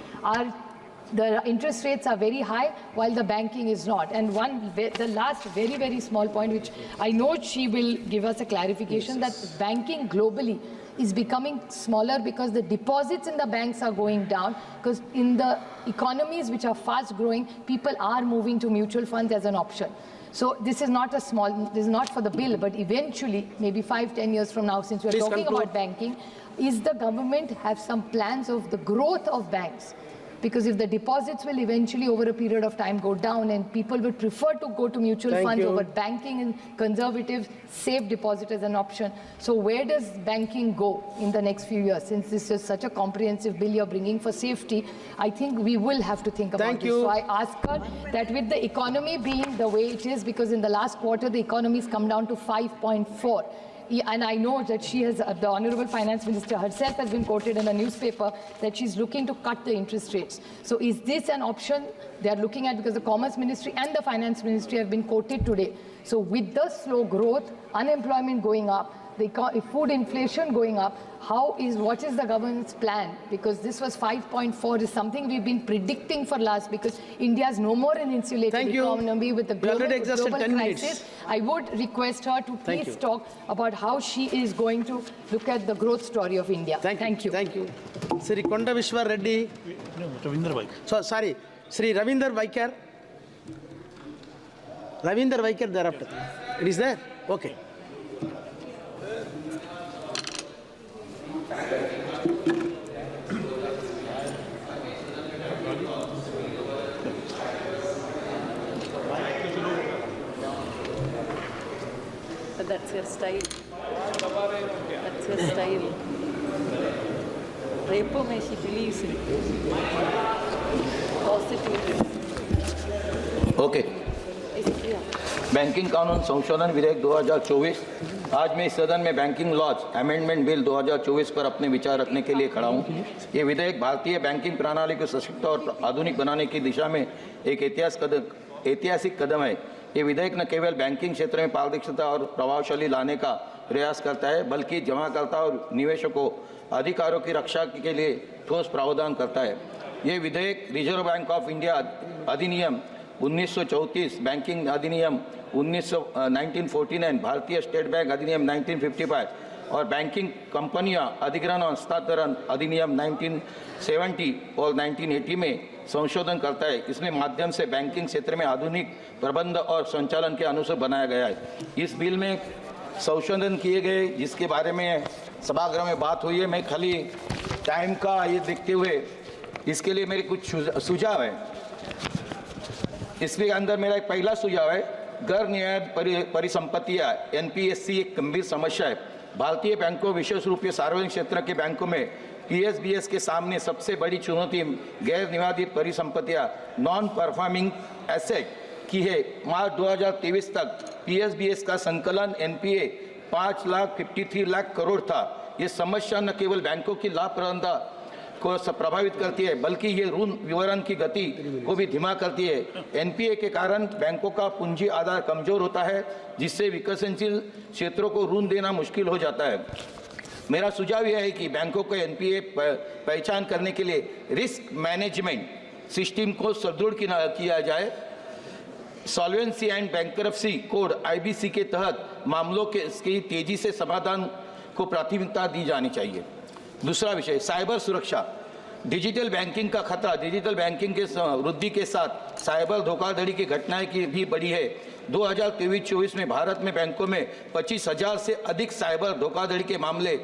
S10: the interest rates are very high while the banking is not. And the last very, very small point, which I know she will give us a clarification, that banking globally is becoming smaller because the deposits in the banks are going down, because in the economies which are fast growing, people are moving to mutual funds as an option. So this is not this is not for the bill, but eventually, maybe 5-10 years from now, since we're talking about banking, is the government have some plans of the growth of banks? Because if the deposits will eventually over a period of time go down and people would prefer to go to mutual funds over banking, and conservative safe deposit as an option. So where does banking go in the next few years? Since this is such a comprehensive bill you're bringing for safety, I think we will have to think about this. So I ask her that with the economy being the way it is, because in the last quarter the economy has come down to 5.4. And I know that she has, the Honorable Finance Minister herself has been quoted in a newspaper that she's looking to cut the interest rates. So is this an option they are looking at? Because the Commerce Ministry and the Finance Ministry have been quoted today. So with the slow growth, unemployment going up, the food inflation going up, what is the government's plan? Because this was 5.4 is something we've been predicting for last, because India is no more an insulated economy with the global crisis. I would request her to please talk about how she is going to look at the growth story of India. Thank you.
S4: Thank you. Sri Konda Vishwa Reddy.
S6: Ravindra Vaikar.
S4: So, sorry, Sri Ravinder Vaikar. Ravinder Vaikar thereafter. It is there? Okay.
S11: But that's your style. That's your style. Repo mein she believes in positive.
S3: Okay. Banking कानून संशोधन विधेयक 2024। आज मैं इस सदन में banking laws amendment bill 2024 पर अपने विचार रखने के लिए खड़ा हूं। ये विधेयक भारतीय बैंकिंग प्रणाली को सशक्त और आधुनिक बनाने की दिशा में एक ऐतिहासिक कदम है। ये विधेयक न केवल बैंकिंग क्षेत्र में पारदर्शिता और प्रभावशाली लाने का प्रयास करता है, बल्कि जमाकर्ता और निवेशकों अधिकारों की रक्षा के लिए ठोस प्रावधान करता है। ये विधेयक रिजर्व बैंक ऑफ इंडिया अधिनियम 1934, बैंकिंग अधिनियम 1949, भारतीय स्टेट बैंक अधिनियम 1955 और बैंकिंग कंपनियां अधिग्रहण और हस्तांतरण अधिनियम 1970 और 1980 में संशोधन करता है। इसमें माध्यम से बैंकिंग क्षेत्र में आधुनिक प्रबंध और संचालन के अनुसार बनाया गया है। इस बिल में संशोधन किए गए जिसके बारे में सभागृह में बात हुई है, मैं खाली टाइम का ये देखते हुए इसके लिए मेरे कुछ सुझाव है। इसके अंदर मेरा एक पहला सुझाव है, गैर न्याय परिसंपत्तियां एनपीएससी एक गंभीर समस्या है। भारतीय बैंकों, विशेष रूप से सार्वजनिक क्षेत्र के बैंकों में पीएसबीएस के सामने सबसे बड़ी चुनौती गैर निवादित परिसंपत्तियां नॉन परफॉर्मिंग एसेट की है। मार्च 2023 तक पीएसबीएस का संकलन एनपीए 5,53,00,000 करोड़ था। ये समस्या न केवल बैंकों की लाभप्रदता को प्रभावित करती है, बल्कि ये ऋण विवरण की गति को भी धीमा करती है। एनपीए के कारण बैंकों का पूंजी आधार कमजोर होता है, जिससे विकसनशील क्षेत्रों को ऋण देना मुश्किल हो जाता है। मेरा सुझाव यह है कि बैंकों को एनपीए पहचान करने के लिए रिस्क मैनेजमेंट सिस्टम को सुदृढ़ किया जाए। Solvency and bankruptcy code IBC के तहत मामलों के इसकी तेजी से समाधान को प्राथमिकता दी जानी चाहिए। दूसरा विषय, साइबर सुरक्षा। डिजिटल बैंकिंग का खतरा। डिजिटल बैंकिंग के वृद्धि के साथ साइबर धोखाधड़ी की घटनाएं की भी बढ़ी है। 2023-24 में भारत में बैंकों में 25,000 से अधिक साइबर धोखाधड़ी के मामले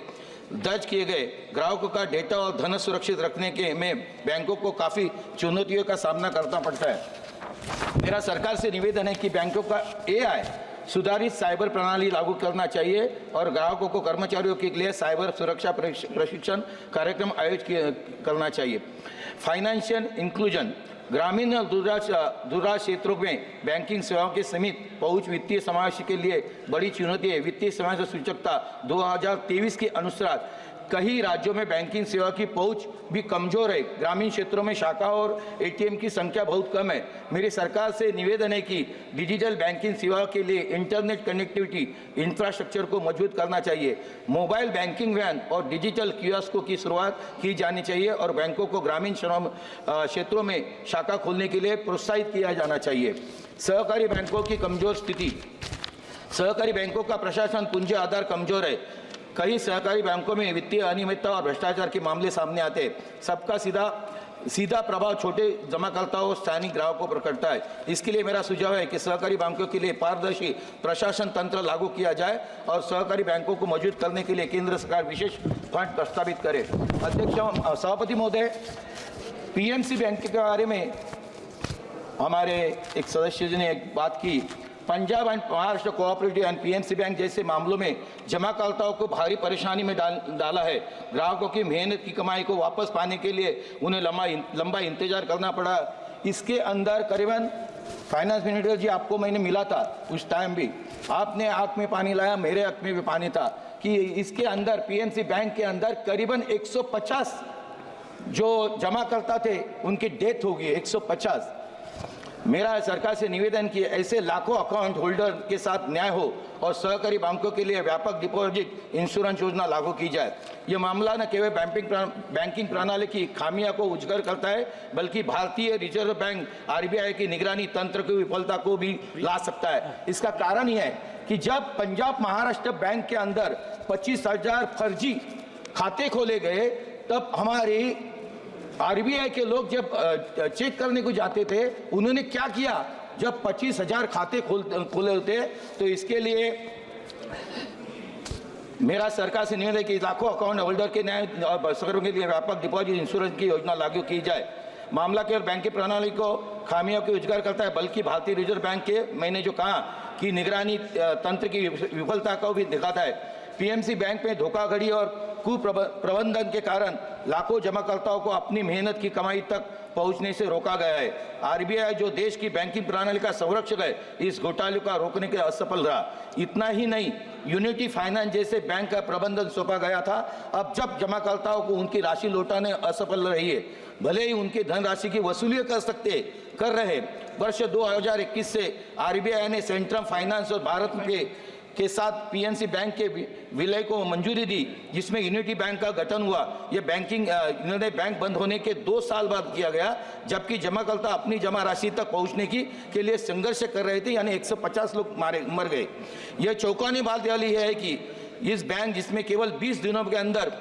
S3: दर्ज किए गए। ग्राहकों का डेटा और धन सुरक्षित रखने के में बैंकों को काफ़ी चुनौतियों का सामना करना पड़ता है। मेरा सरकार से निवेदन है कि बैंकों का एआई सुधारित साइबर प्रणाली लागू करना चाहिए और ग्राहकों को कर्मचारियों के लिए साइबर सुरक्षा प्रशिक्षण कार्यक्रम आयोजित करना चाहिए। Financial inclusion. ग्रामीण और दूरदराज क्षेत्रों में बैंकिंग सेवाओं के सीमित पहुंच वित्तीय समावेश के लिए बड़ी चुनौती है। वित्तीय समावेश सूचकता 2023 के अनुसार कई राज्यों में बैंकिंग सेवा की पहुंच भी कमजोर है। ग्रामीण क्षेत्रों में शाखा और एटीएम की संख्या बहुत कम है। मेरी सरकार से निवेदन है कि डिजिटल बैंकिंग सेवा के लिए इंटरनेट कनेक्टिविटी इंफ्रास्ट्रक्चर को मजबूत करना चाहिए। मोबाइल बैंकिंग वैन और डिजिटल कियोस्कों की शुरुआत की जानी चाहिए और बैंकों को ग्रामीण क्षेत्रों में शाखा खोलने के लिए प्रोत्साहित किया जाना चाहिए। सहकारी बैंकों की कमजोर स्थिति। सहकारी बैंकों का प्रशासन पूंजी आधार कमजोर है। कई सहकारी बैंकों में वित्तीय अनियमितता और भ्रष्टाचार के मामले सामने आते हैं। सबका सीधा प्रभाव छोटे जमाकर्ताओं और स्थानीय ग्राहकों पर पड़ता है। इसके लिए मेरा सुझाव है कि सहकारी बैंकों के लिए पारदर्शी प्रशासन तंत्र लागू किया जाए और सहकारी बैंकों को मजबूत करने के लिए केंद्र सरकार विशेष फंड प्रस्तावित करे। अध्यक्ष, सभापति महोदय, पीएमसी बैंक के बारे में हमारे एक सदस्य जी ने एक बात की। Punjab and Maharashtra cooperative and PMC bank जैसे मामलों में जमाकर्ताओं को भारी परेशानी में डाला है। ग्राहकों की मेहनत की कमाई को वापस पाने के लिए उन्हें लंबा इंतजार करना पड़ा। इसके अंदर करीबन फाइनेंस मिनिस्टर जी आपको मैंने मिला था, उस टाइम भी आपने आंख में पानी लाया, मेरे आंख में भी पानी था कि इसके अंदर पीएमसी बैंक के अंदर करीबन 150 जो जमाकर्ता थे उनकी डेथ हो गई। 150। मेरा सरकार से निवेदन कि ऐसे लाखों अकाउंट होल्डर के साथ न्याय हो और सहकारी बैंकों के लिए व्यापक डिपॉजिट इंश्योरेंस योजना लागू की जाए। ये मामला न केवल बैंकिंग प्रणाली की खामियों को उजागर करता है, बल्कि भारतीय रिजर्व बैंक आरबीआई की निगरानी तंत्र की विफलता को भी ला सकता है। इसका कारण यह है कि जब पंजाब महाराष्ट्र बैंक के अंदर 25,000 फर्जी खाते खोले गए, तब हमारी आरबीआई के लोग जब चेक करने को जाते थे, उन्होंने क्या किया, जब 25,000 खाते खोले होते, तो इसके लिए मेरा सरकार से निवेदन है कि लाखों अकाउंट होल्डर के न्याय और के लिए व्यापक डिपॉजिट इंश्योरेंस की योजना लागू की जाए। मामला केवल बैंकिंग प्रणाली को खामियों को उजागर करता है, बल्कि भारतीय रिजर्व बैंक के मैंने जो कहा कि निगरानी तंत्र की विफलता को भी दिखाता है। पीएमसी बैंक में धोखाधड़ी और कुप्रबंधन के कारण लाखों जमाकर्ताओं को अपनी मेहनत की कमाई तक पहुंचने से रोका गया है। आरबीआई जो देश की बैंकिंग प्रणाली का संरक्षक है, इस घोटाले का रोकने के असफल रहा। इतना ही नहीं, यूनिटी फाइनेंस जैसे बैंक का प्रबंधन सौंपा गया था। अब जब जमाकर्ताओं को उनकी राशि लौटाने असफल रही है, भले ही उनकी धनराशि की वसूली कर रहे। वर्ष 2021 से आरबीआई ने सेंट्रम फाइनेंस और भारत के के साथ पीएनसी बैंक के विलय को मंजूरी दी, जिसमें यूनिटी बैंक का गठन हुआ। ये इन्होंने बैंक बंद होने के 2 साल बाद किया गया, जबकि जमाकर्ता अपनी जमा राशि तक पहुंचने के लिए संघर्ष कर रहे थे, यानी 150 लोग मर गए। यह चौंकाने बात वाली है कि इस बैंक जिसमें केवल 20 दिनों के अंदर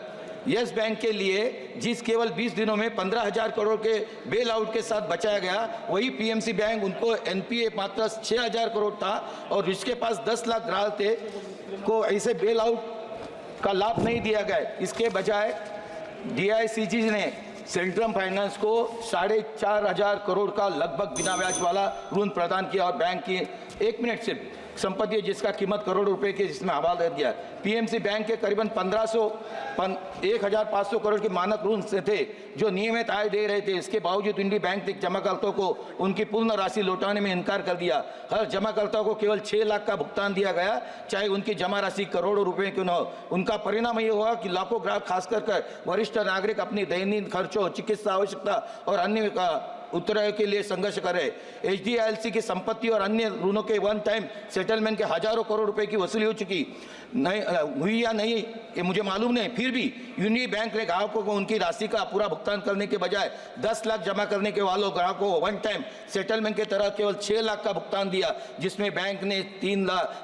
S3: यस बैंक के लिए केवल 20 दिनों में 15,000 करोड़ के बेल आउट के साथ बचाया गया, वही पीएमसी बैंक उनको एनपीए मात्र 6,000 करोड़ था और जिसके पास 10 लाख ग्राहक थे को ऐसे बेल आउट का लाभ नहीं दिया गया। इसके बजाय डीआईसीजी ने सेंट्रम फाइनेंस को 4,500 करोड़ का लगभग बिना ब्याज वाला ऋण प्रदान किया और बैंक की 1 मिनट सिर्फ संपत्ति जिसका कीमत करोड़ रुपए के जिसमें हवाला दिया। पीएमसी बैंक के करीबन 1,500 करोड़ के मानक ऋण से थे जो नियमित आय दे रहे थे। इसके बावजूद इंडी बैंक ने जमाकर्ताओं को उनकी पूर्ण राशि लौटाने में इनकार कर दिया। हर जमाकर्ता को केवल 6 लाख का भुगतान दिया गया, चाहे उनकी जमा राशि करोड़ों रुपए क्यों न हो। उनका परिणाम ये हुआ कि लाखों ग्राहक खासकर वरिष्ठ नागरिक अपनी दैनिक खर्चों, चिकित्सा आवश्यकता और अन्य उत्तराय के लिए संघर्ष कर रहे। एचडीएफसी की संपत्ति और अन्य ऋणों के वन टाइम सेटलमेंट के हजारों करोड़ रुपए की वसूली हो चुकी नहीं हुई या नहीं ये मुझे मालूम नहीं, फिर भी यूनियन बैंक ने ग्राहकों को उनकी राशि का पूरा भुगतान करने के बजाय 10 लाख जमा करने के वालों ग्राहकों को वन टाइम सेटलमेंट के तरह केवल 6 लाख का भुगतान दिया, जिसमें बैंक ने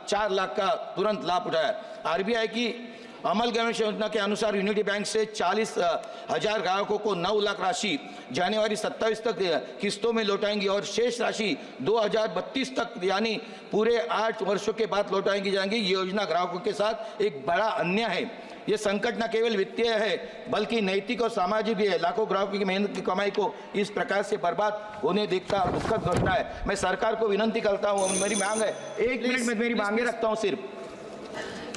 S3: 4 लाख का तुरंत लाभ उठाया। आरबीआई की अमल गवेश योजना के अनुसार यूनिटी बैंक से 40,000 ग्राहकों को 9 लाख राशि जनवरी 27 तक किस्तों में लौटाएंगी और शेष राशि 2032 तक यानी पूरे 8 वर्षों के बाद लौटाएंगी जाएंगी। ये योजना ग्राहकों के साथ एक बड़ा अन्याय है। ये संकट न केवल वित्तीय है बल्कि नैतिक और सामाजिक भी है। लाखों ग्राहकों की मेहनत की कमाई को इस प्रकार से बर्बाद होने देखता दुखद घटना है। मैं सरकार को विनंती करता हूँ, मेरी मांग है, 1 मिनट में मेरी मांगे रखता हूँ, सिर्फ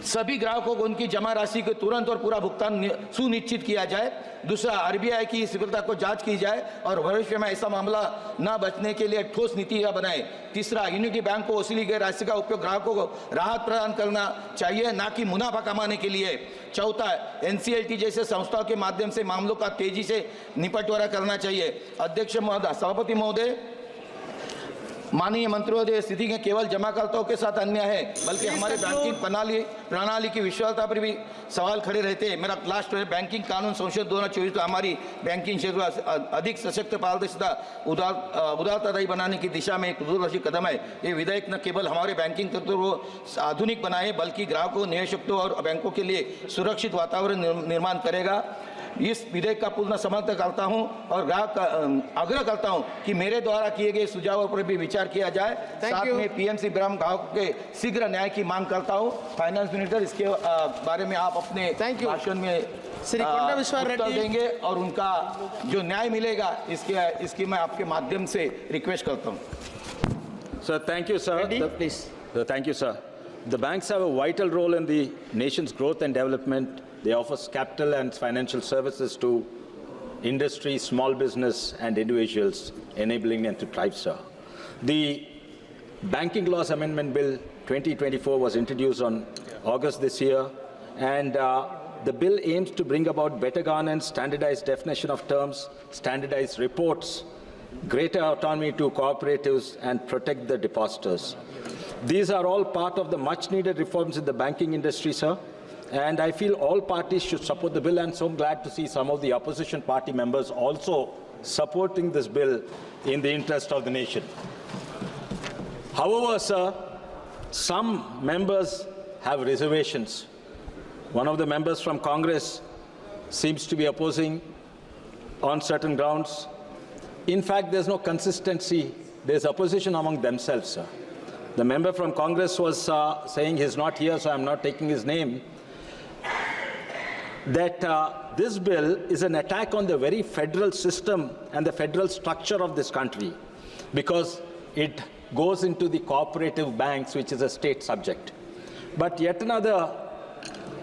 S3: सभी ग्राहकों को उनकी जमा राशि को तुरंत और पूरा भुगतान सुनिश्चित किया जाए। दूसरा, आरबीआई की स्वीकृति को जांच की जाए और भविष्य में ऐसा मामला न बचने के लिए ठोस नीति बनाए। तीसरा, यूनिटी बैंक को वसूली गई राशि का उपयोग ग्राहकों को राहत प्रदान करना चाहिए, न कि मुनाफा कमाने के लिए। चौथा, एनसीएलटी जैसे संस्थाओं के माध्यम से मामलों का तेजी से निपटवारा करना चाहिए। अध्यक्ष महोदय, सभापति महोदय, माननीय मंत्री महोदय, स्थिति के केवल जमाकर्ताओं के साथ अन्याय है बल्कि हमारे बैंकिंग प्रणाली की विश्वासता पर भी सवाल खड़े रहते हैं। मेरा लास्ट है, बैंकिंग कानून संशोधन 2024 को हमारी बैंकिंग क्षेत्र अधिक सशक्त, पारदर्शिता, उदारतादायी बनाने की दिशा में एक दूरदर्शी कदम है। ये विधेयक न केवल हमारे बैंकिंग तंत्र को आधुनिक बनाए बल्कि ग्राहकों, निवेशकों और बैंकों के लिए सुरक्षित वातावरण निर्माण करेगा। इस विधेयक का पूर्ण समर्थन करता हूं और ग्राहक आग्रह करता हूं कि मेरे द्वारा किए गए सुझावों पर भी विचार किया जाए। साथ में पीएमसी ग्राम ग्राहकों के शीघ्र न्याय की मांग करता हूं। फाइनेंस मिनिस्टर, इसके बारे में आप अपने भाषण में उत्तर देंगे और उनका जो न्याय मिलेगा इसकी मैं आपके माध्यम से रिक्वेस्ट करता हूं।
S12: Sir, thank you sir.
S4: Please.
S12: Thank you, sir. The banks have a vital role in the nation's growth and development. They offer capital and financial services to industry, small business, and individuals, enabling them to thrive, sir. The Banking Laws Amendment Bill 2024 was introduced on August this year, and the bill aims to bring about better governance, standardized definition of terms, standardized reports, greater autonomy to cooperatives, and protect the depositors. These are all part of the much-needed reforms in the banking industry, sir. And I feel all parties should support the bill, and so I'm glad to see some of the opposition party members also supporting this bill in the interest of the nation. However, sir, some members have reservations. One of the members from Congress seems to be opposing on certain grounds. In fact, there's no consistency. There's opposition among themselves, sir. The member from Congress was saying he's not here, so I'm not taking his name, that this bill is an attack on the very federal system and the federal structure of this country because it goes into the cooperative banks, which is a state subject. But yet another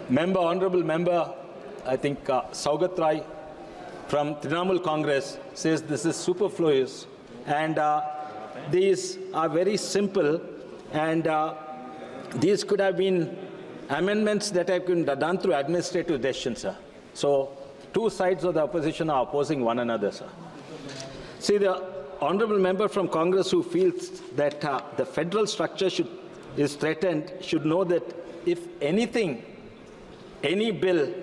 S12: member, honorable member, I think Saugat Rai from Trinamool Congress, says this is superfluous and these are very simple, and these could have been amendments that have been done through administrative decision, sir. So two sides of the opposition are opposing one another, sir. See, the honorable member from Congress who feels that the federal structure should is threatened should know that if anything, any bill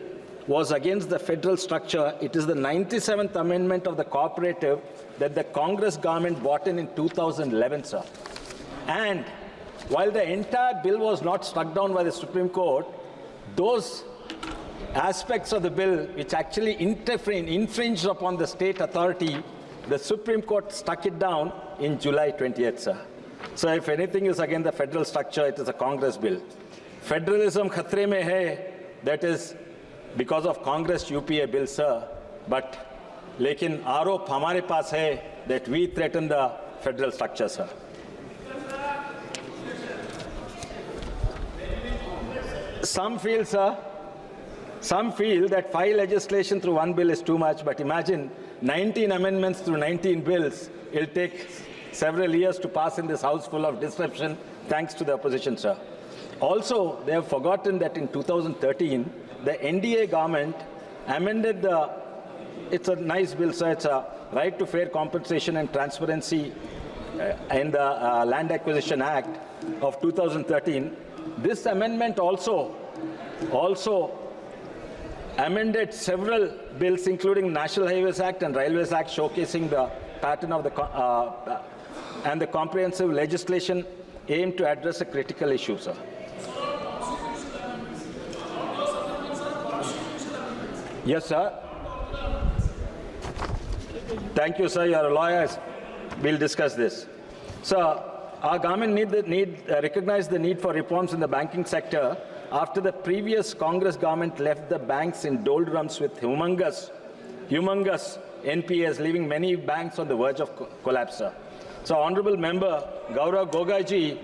S12: was against the federal structure, it is the 97th Amendment of the Cooperative that the Congress government brought in 2011, sir. And while the entire bill was not struck down by the Supreme Court, those aspects of the bill which actually infringed upon the state authority, the Supreme Court struck it down in July 20th, sir. So if anything is against the federal structure, it is a Congress bill. Federalism khatre mein hai, that is because of Congress UPA bill, sir. But lekin arop hamare paas hai that we threaten the federal structure, sir. Some feel, sir, some feel that 5 legislation through 1 bill is too much, but imagine 19 amendments through 19 bills. It'll take several years to pass in this house full of disruption, thanks to the opposition, sir. Also, they have forgotten that in 2013, the NDA government amended the, it's a nice bill, sir, it's a right to fair compensation and transparency in the Land Acquisition Act of 2013. This amendment also amended several bills, including National Highways Act and Railways Act, showcasing the pattern of the and the comprehensive legislation aimed to address a critical issue, sir. Yes, sir. Thank you, sir. You are a lawyer. We'll discuss this. Sir, our government recognized the need for reforms in the banking sector after the previous Congress government left the banks in doldrums with humongous NPAs, leaving many banks on the verge of collapse, sir. So, Honorable Member Gaurav Gogaji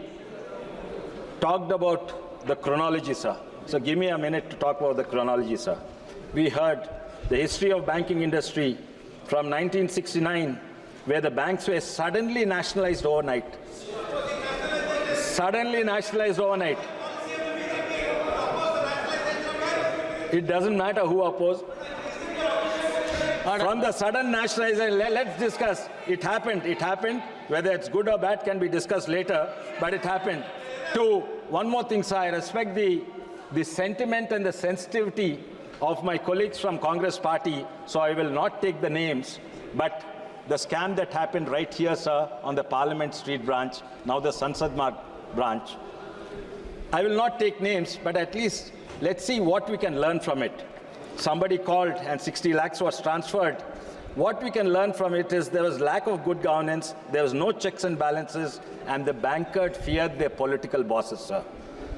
S12: talked about the chronology, sir. So, give me a minute to talk about the chronology, sir. We heard the history of banking industry from 1969, where the banks were suddenly nationalized overnight. Suddenly nationalized overnight. It doesn't matter who opposed. From the sudden nationalization, let's discuss. It happened. Whether it's good or bad can be discussed later, but it happened. One more thing, sir, I respect the sentiment and the sensitivity of my colleagues from Congress party, so I will not take the names, but the scam that happened right here, sir, on the Parliament Street branch, now the Sansad Marg branch. I will not take names, but at least let's see what we can learn from it. Somebody called and 60 lakhs was transferred. What we can learn from it is there was lack of good governance, there was no checks and balances, and the bankers feared their political bosses, sir.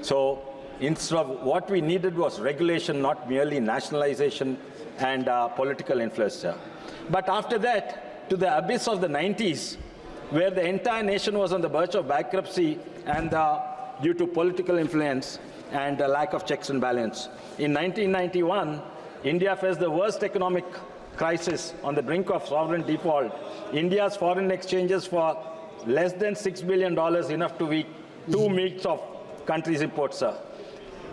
S12: So instead of what we needed was regulation, not merely nationalization and political influence, sir. But after that, to the abyss of the 90s, where the entire nation was on the verge of bankruptcy and due to political influence and a lack of checks and balance. In 1991, India faced the worst economic crisis on the brink of sovereign default. India's foreign exchanges for less than $6 billion, enough to meet 2 meals of country's imports, sir.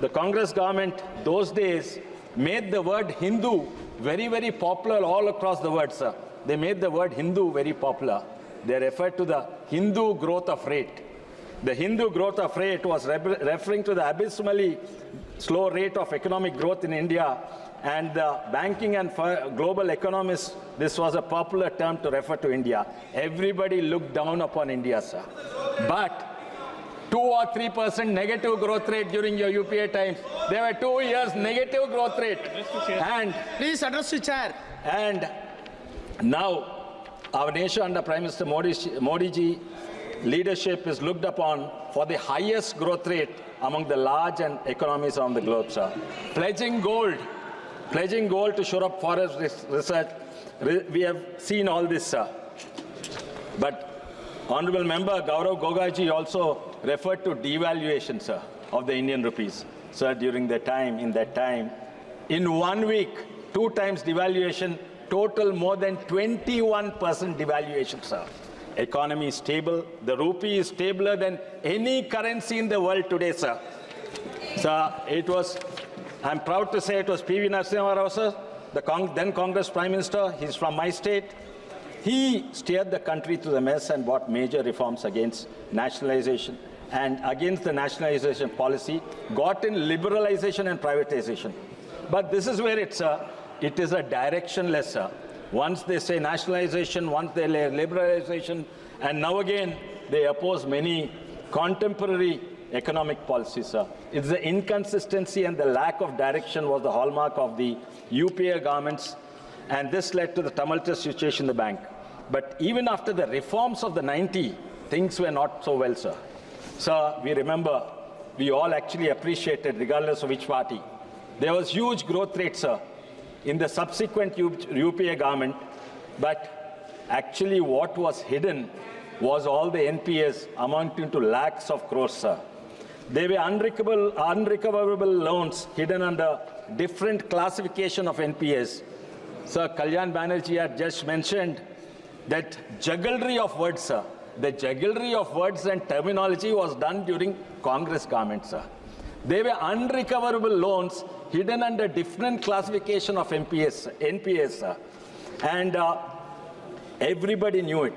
S12: The Congress government those days made the word Hindu very, very popular all across the world, sir. They made the word Hindu very popular. They referred to the Hindu growth of rate. The Hindu growth of rate was referring to the abysmally slow rate of economic growth in India, and the banking and global economists, this was a popular term to refer to India. Everybody looked down upon India, sir. But 2 or 3% negative growth rate during your UPA times. There were 2 years negative growth rate. And
S4: please address the chair.
S12: And now our nation under Prime Minister Modi ji leadership is looked upon for the highest growth rate among the large and economies around the globe, sir. Pledging gold to shore up forest research. We have seen all this, sir. But Honorable Member Gaurav Gogaji also referred to devaluation, sir, of the Indian rupees. Sir, during that time, in 1 week, 2 times devaluation, total more than 21% devaluation, sir. Economy is stable. The rupee is stabler than any currency in the world today, sir. Sir, it was, I'm proud to say it was P.V. Narasimha Rao, sir, the then Congress Prime Minister. He's from my state. He steered the country through the mess and brought major reforms against nationalization, and against the nationalization policy, got in liberalization and privatization. But this is where it is a directionless. Once they say nationalization, once they say liberalization, and now again they oppose many contemporary economic policies. It's the inconsistency and the lack of direction was the hallmark of the UPA governments, and this led to the tumultuous situation in the bank. But even after the reforms of the 90s, things were not so well, sir. Sir, we remember, we all actually appreciated, regardless of which party, there was huge growth rate, sir, in the subsequent UPA government, but actually what was hidden was all the NPAs amounting to lakhs of crores, sir. They were unrecoverable loans hidden under different classification of NPAs. Sir, Kalyan Banerjee had just mentioned that jugglery of words, sir. The jugglery of words and terminology was done during Congress government, sir. They were unrecoverable loans hidden under different classification of NPAs, sir. And everybody knew it.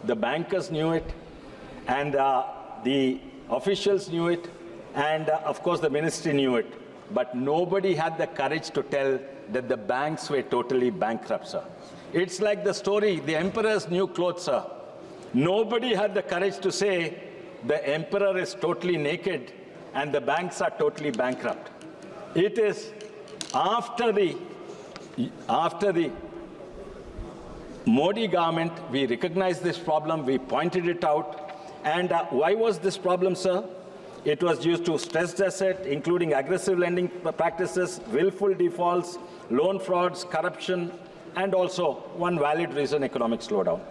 S12: The bankers knew it, and the officials knew it, and of course the ministry knew it. But nobody had the courage to tell that the banks were totally bankrupt, sir. It's like the story, the emperor's new clothes, sir. Nobody had the courage to say the emperor is totally naked and the banks are totally bankrupt. It is after the Modi government, we recognized this problem, we pointed it out. And why was this problem, sir? It was due to stressed asset, including aggressive lending practices, willful defaults, loan frauds, corruption, and also one valid reason, economic slowdown.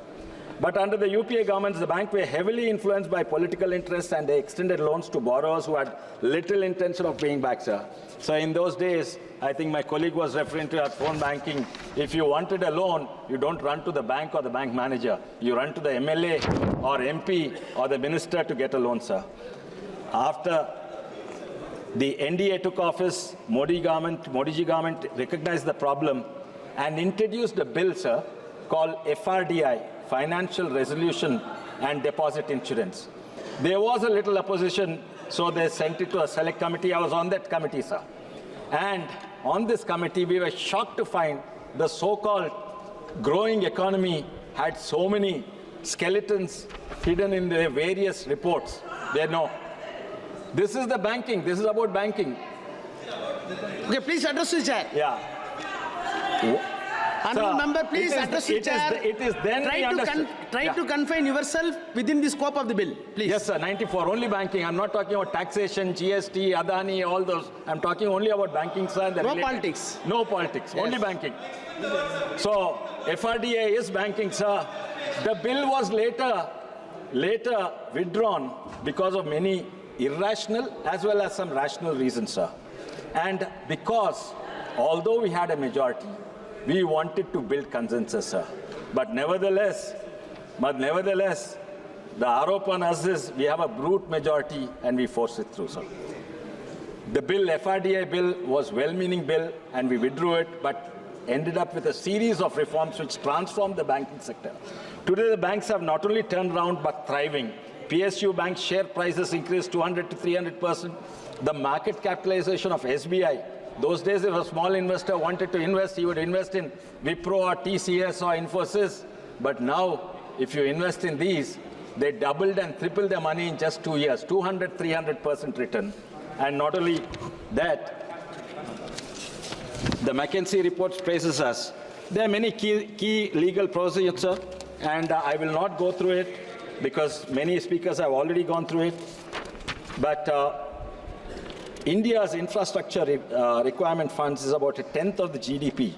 S12: But under the UPA governments, the bank were heavily influenced by political interests, and they extended loans to borrowers who had little intention of paying back, sir. So in those days, I think my colleague was referring to our phone banking. If you wanted a loan, you don't run to the bank or the bank manager. You run to the MLA or MP or the minister to get a loan, sir. After the NDA took office, Modiji government recognized the problem and introduced a bill, sir, called FRDI, Financial Resolution and Deposit Insurance. There was a little opposition, so they sent it to a select committee. I was on that committee, sir. And on this committee, we were shocked to find the so-called growing economy had so many skeletons hidden in their various reports. This is the banking. This is about banking.
S4: Okay, please address the chair.
S12: Yeah.
S4: Honourable member, please address the chair.
S12: It is then
S4: Try to confine yourself within the scope of the bill, please.
S12: Yes, sir, 94, only banking. I'm not talking about taxation, GST, Adani, all those. I'm talking only about banking, sir.
S4: No politics.
S12: No politics,
S4: yes.
S12: Only banking. So, FRDA is banking, sir. The bill was later withdrawn because of many irrational as well as some rational reasons, sir. And because, although we had a majority, we wanted to build consensus, sir. But nevertheless, the arop on us is we have a brute majority and we force it through, sir. The bill, FRDI bill, was well-meaning bill and we withdrew it, but ended up with a series of reforms which transformed the banking sector. Today, the banks have not only turned around but thriving. PSU bank share prices increased 200 to 300%. The market capitalization of SBI, those days if a small investor wanted to invest, he would invest in Wipro or TCS or Infosys. But now, if you invest in these, they doubled and tripled their money in just 2 years, 200, 300% return. And not only that, the McKinsey report praises us. There are many key legal procedures, sir, and I will not go through it because many speakers have already gone through it. But India's infrastructure requirement funds is about 1/10 of the GDP,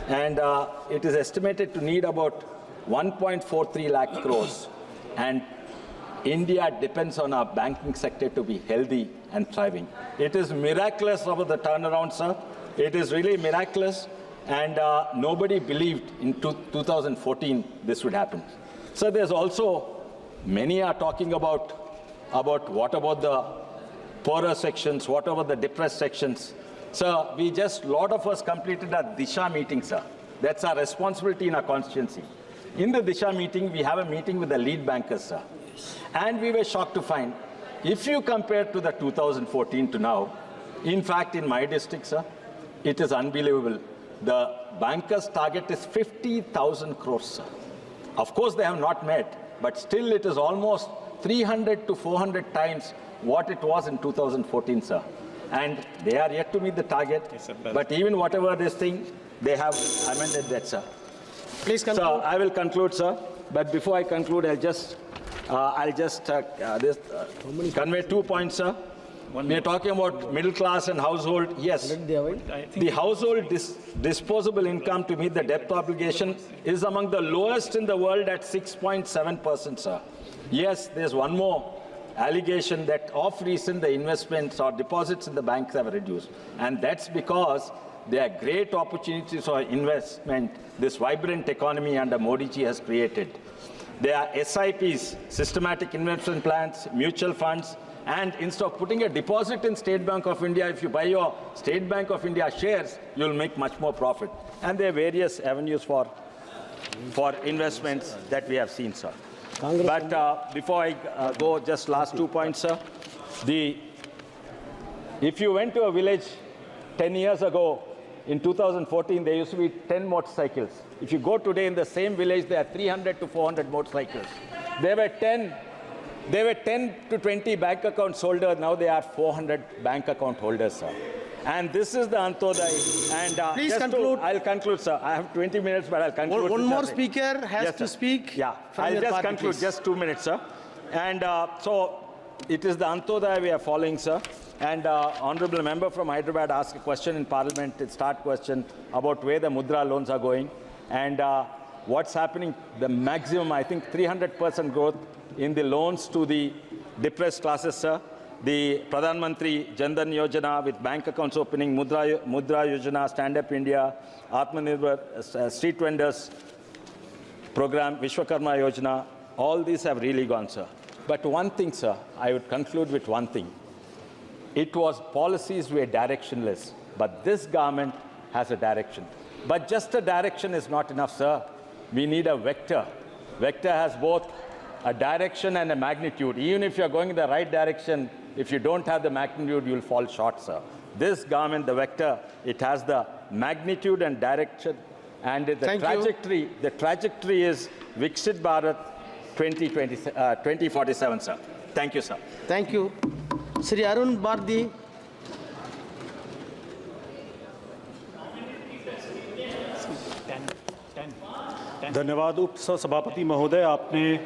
S12: and it is estimated to need about 1.43 lakh crores. And India depends on our banking sector to be healthy and thriving. It is miraculous about the turnaround, sir. It is really miraculous, and nobody believed in 2014 this would happen. So there's also, many are talking about what about the poorer sections, what about the depressed sections. Sir, a lot of us completed our Disha meeting, sir. That's our responsibility in our constituency. In the Disha meeting, we have a meeting with the lead bankers, sir. And we were shocked to find if you compare to the 2014 to now, in fact, in my district, sir, it is unbelievable. The bankers' target is 50,000 crores, sir. Of course, they have not met, but still it is almost 300 to 400 times what it was in 2014, sir. And they are yet to meet the target. Yes, but even whatever this thing, they have amended that, sir.
S4: Please conclude.
S12: So I will conclude, sir. But before I conclude, I'll just convey 2 points, sir. We are talking about middle class and household. Yes, the household disposable income to meet the debt obligation is among the lowest in the world at 6.7%, sir. Yes, there's one more allegation that of recent the investments or deposits in the banks have reduced. And that's because there are great opportunities for investment this vibrant economy under Modi ji has created. There are SIPs, systematic investment plans, mutual funds, and instead of putting a deposit in State Bank of India, if you buy your State Bank of India shares, you'll make much more profit. And there are various avenues for investments that we have seen, sir. But before I go, just last 2 points, sir. If you went to a village 10 years ago, in 2014, there used to be 10 motorcycles. If you go today in the same village, there are 300 to 400 motorcycles. There were 10 to 20 bank accounts holders. Now there are 400 bank account holders, sir. And this is the Antodai. And
S4: please conclude.
S12: I'll conclude, sir. I have 20 minutes, but I'll conclude.
S4: One more speaker has to speak.
S12: Yeah, I'll just conclude. Please. Just 2 minutes, sir. And so it is the Antodai we are following, sir. And honourable member from Hyderabad asked a question in Parliament, a start question, about where the Mudra loans are going and what's happening. The maximum, I think, 300% growth in the loans to the depressed classes, sir. The Pradhan Mantri Jan Dhan Yojana with bank accounts opening, Mudra Yojana, Stand Up India, Atmanirbhar, street vendors program, Vishwakarma Yojana, all these have really gone, sir. But one thing, sir, I would conclude with one thing. It was policies were directionless, but this government has a direction. But just a direction is not enough, sir. We need a vector. Vector has both a direction and a magnitude. Even if you're going in the right direction, if you don't have the magnitude, you'll fall short, sir. This government, the vector, it has the magnitude and direction, and the trajectory is Viksit Bharat 2047, sir. Thank you, sir.
S4: Thank you. Sri Arun Bhardi.
S13: धन्यवाद उप सभापति महोदय, आपने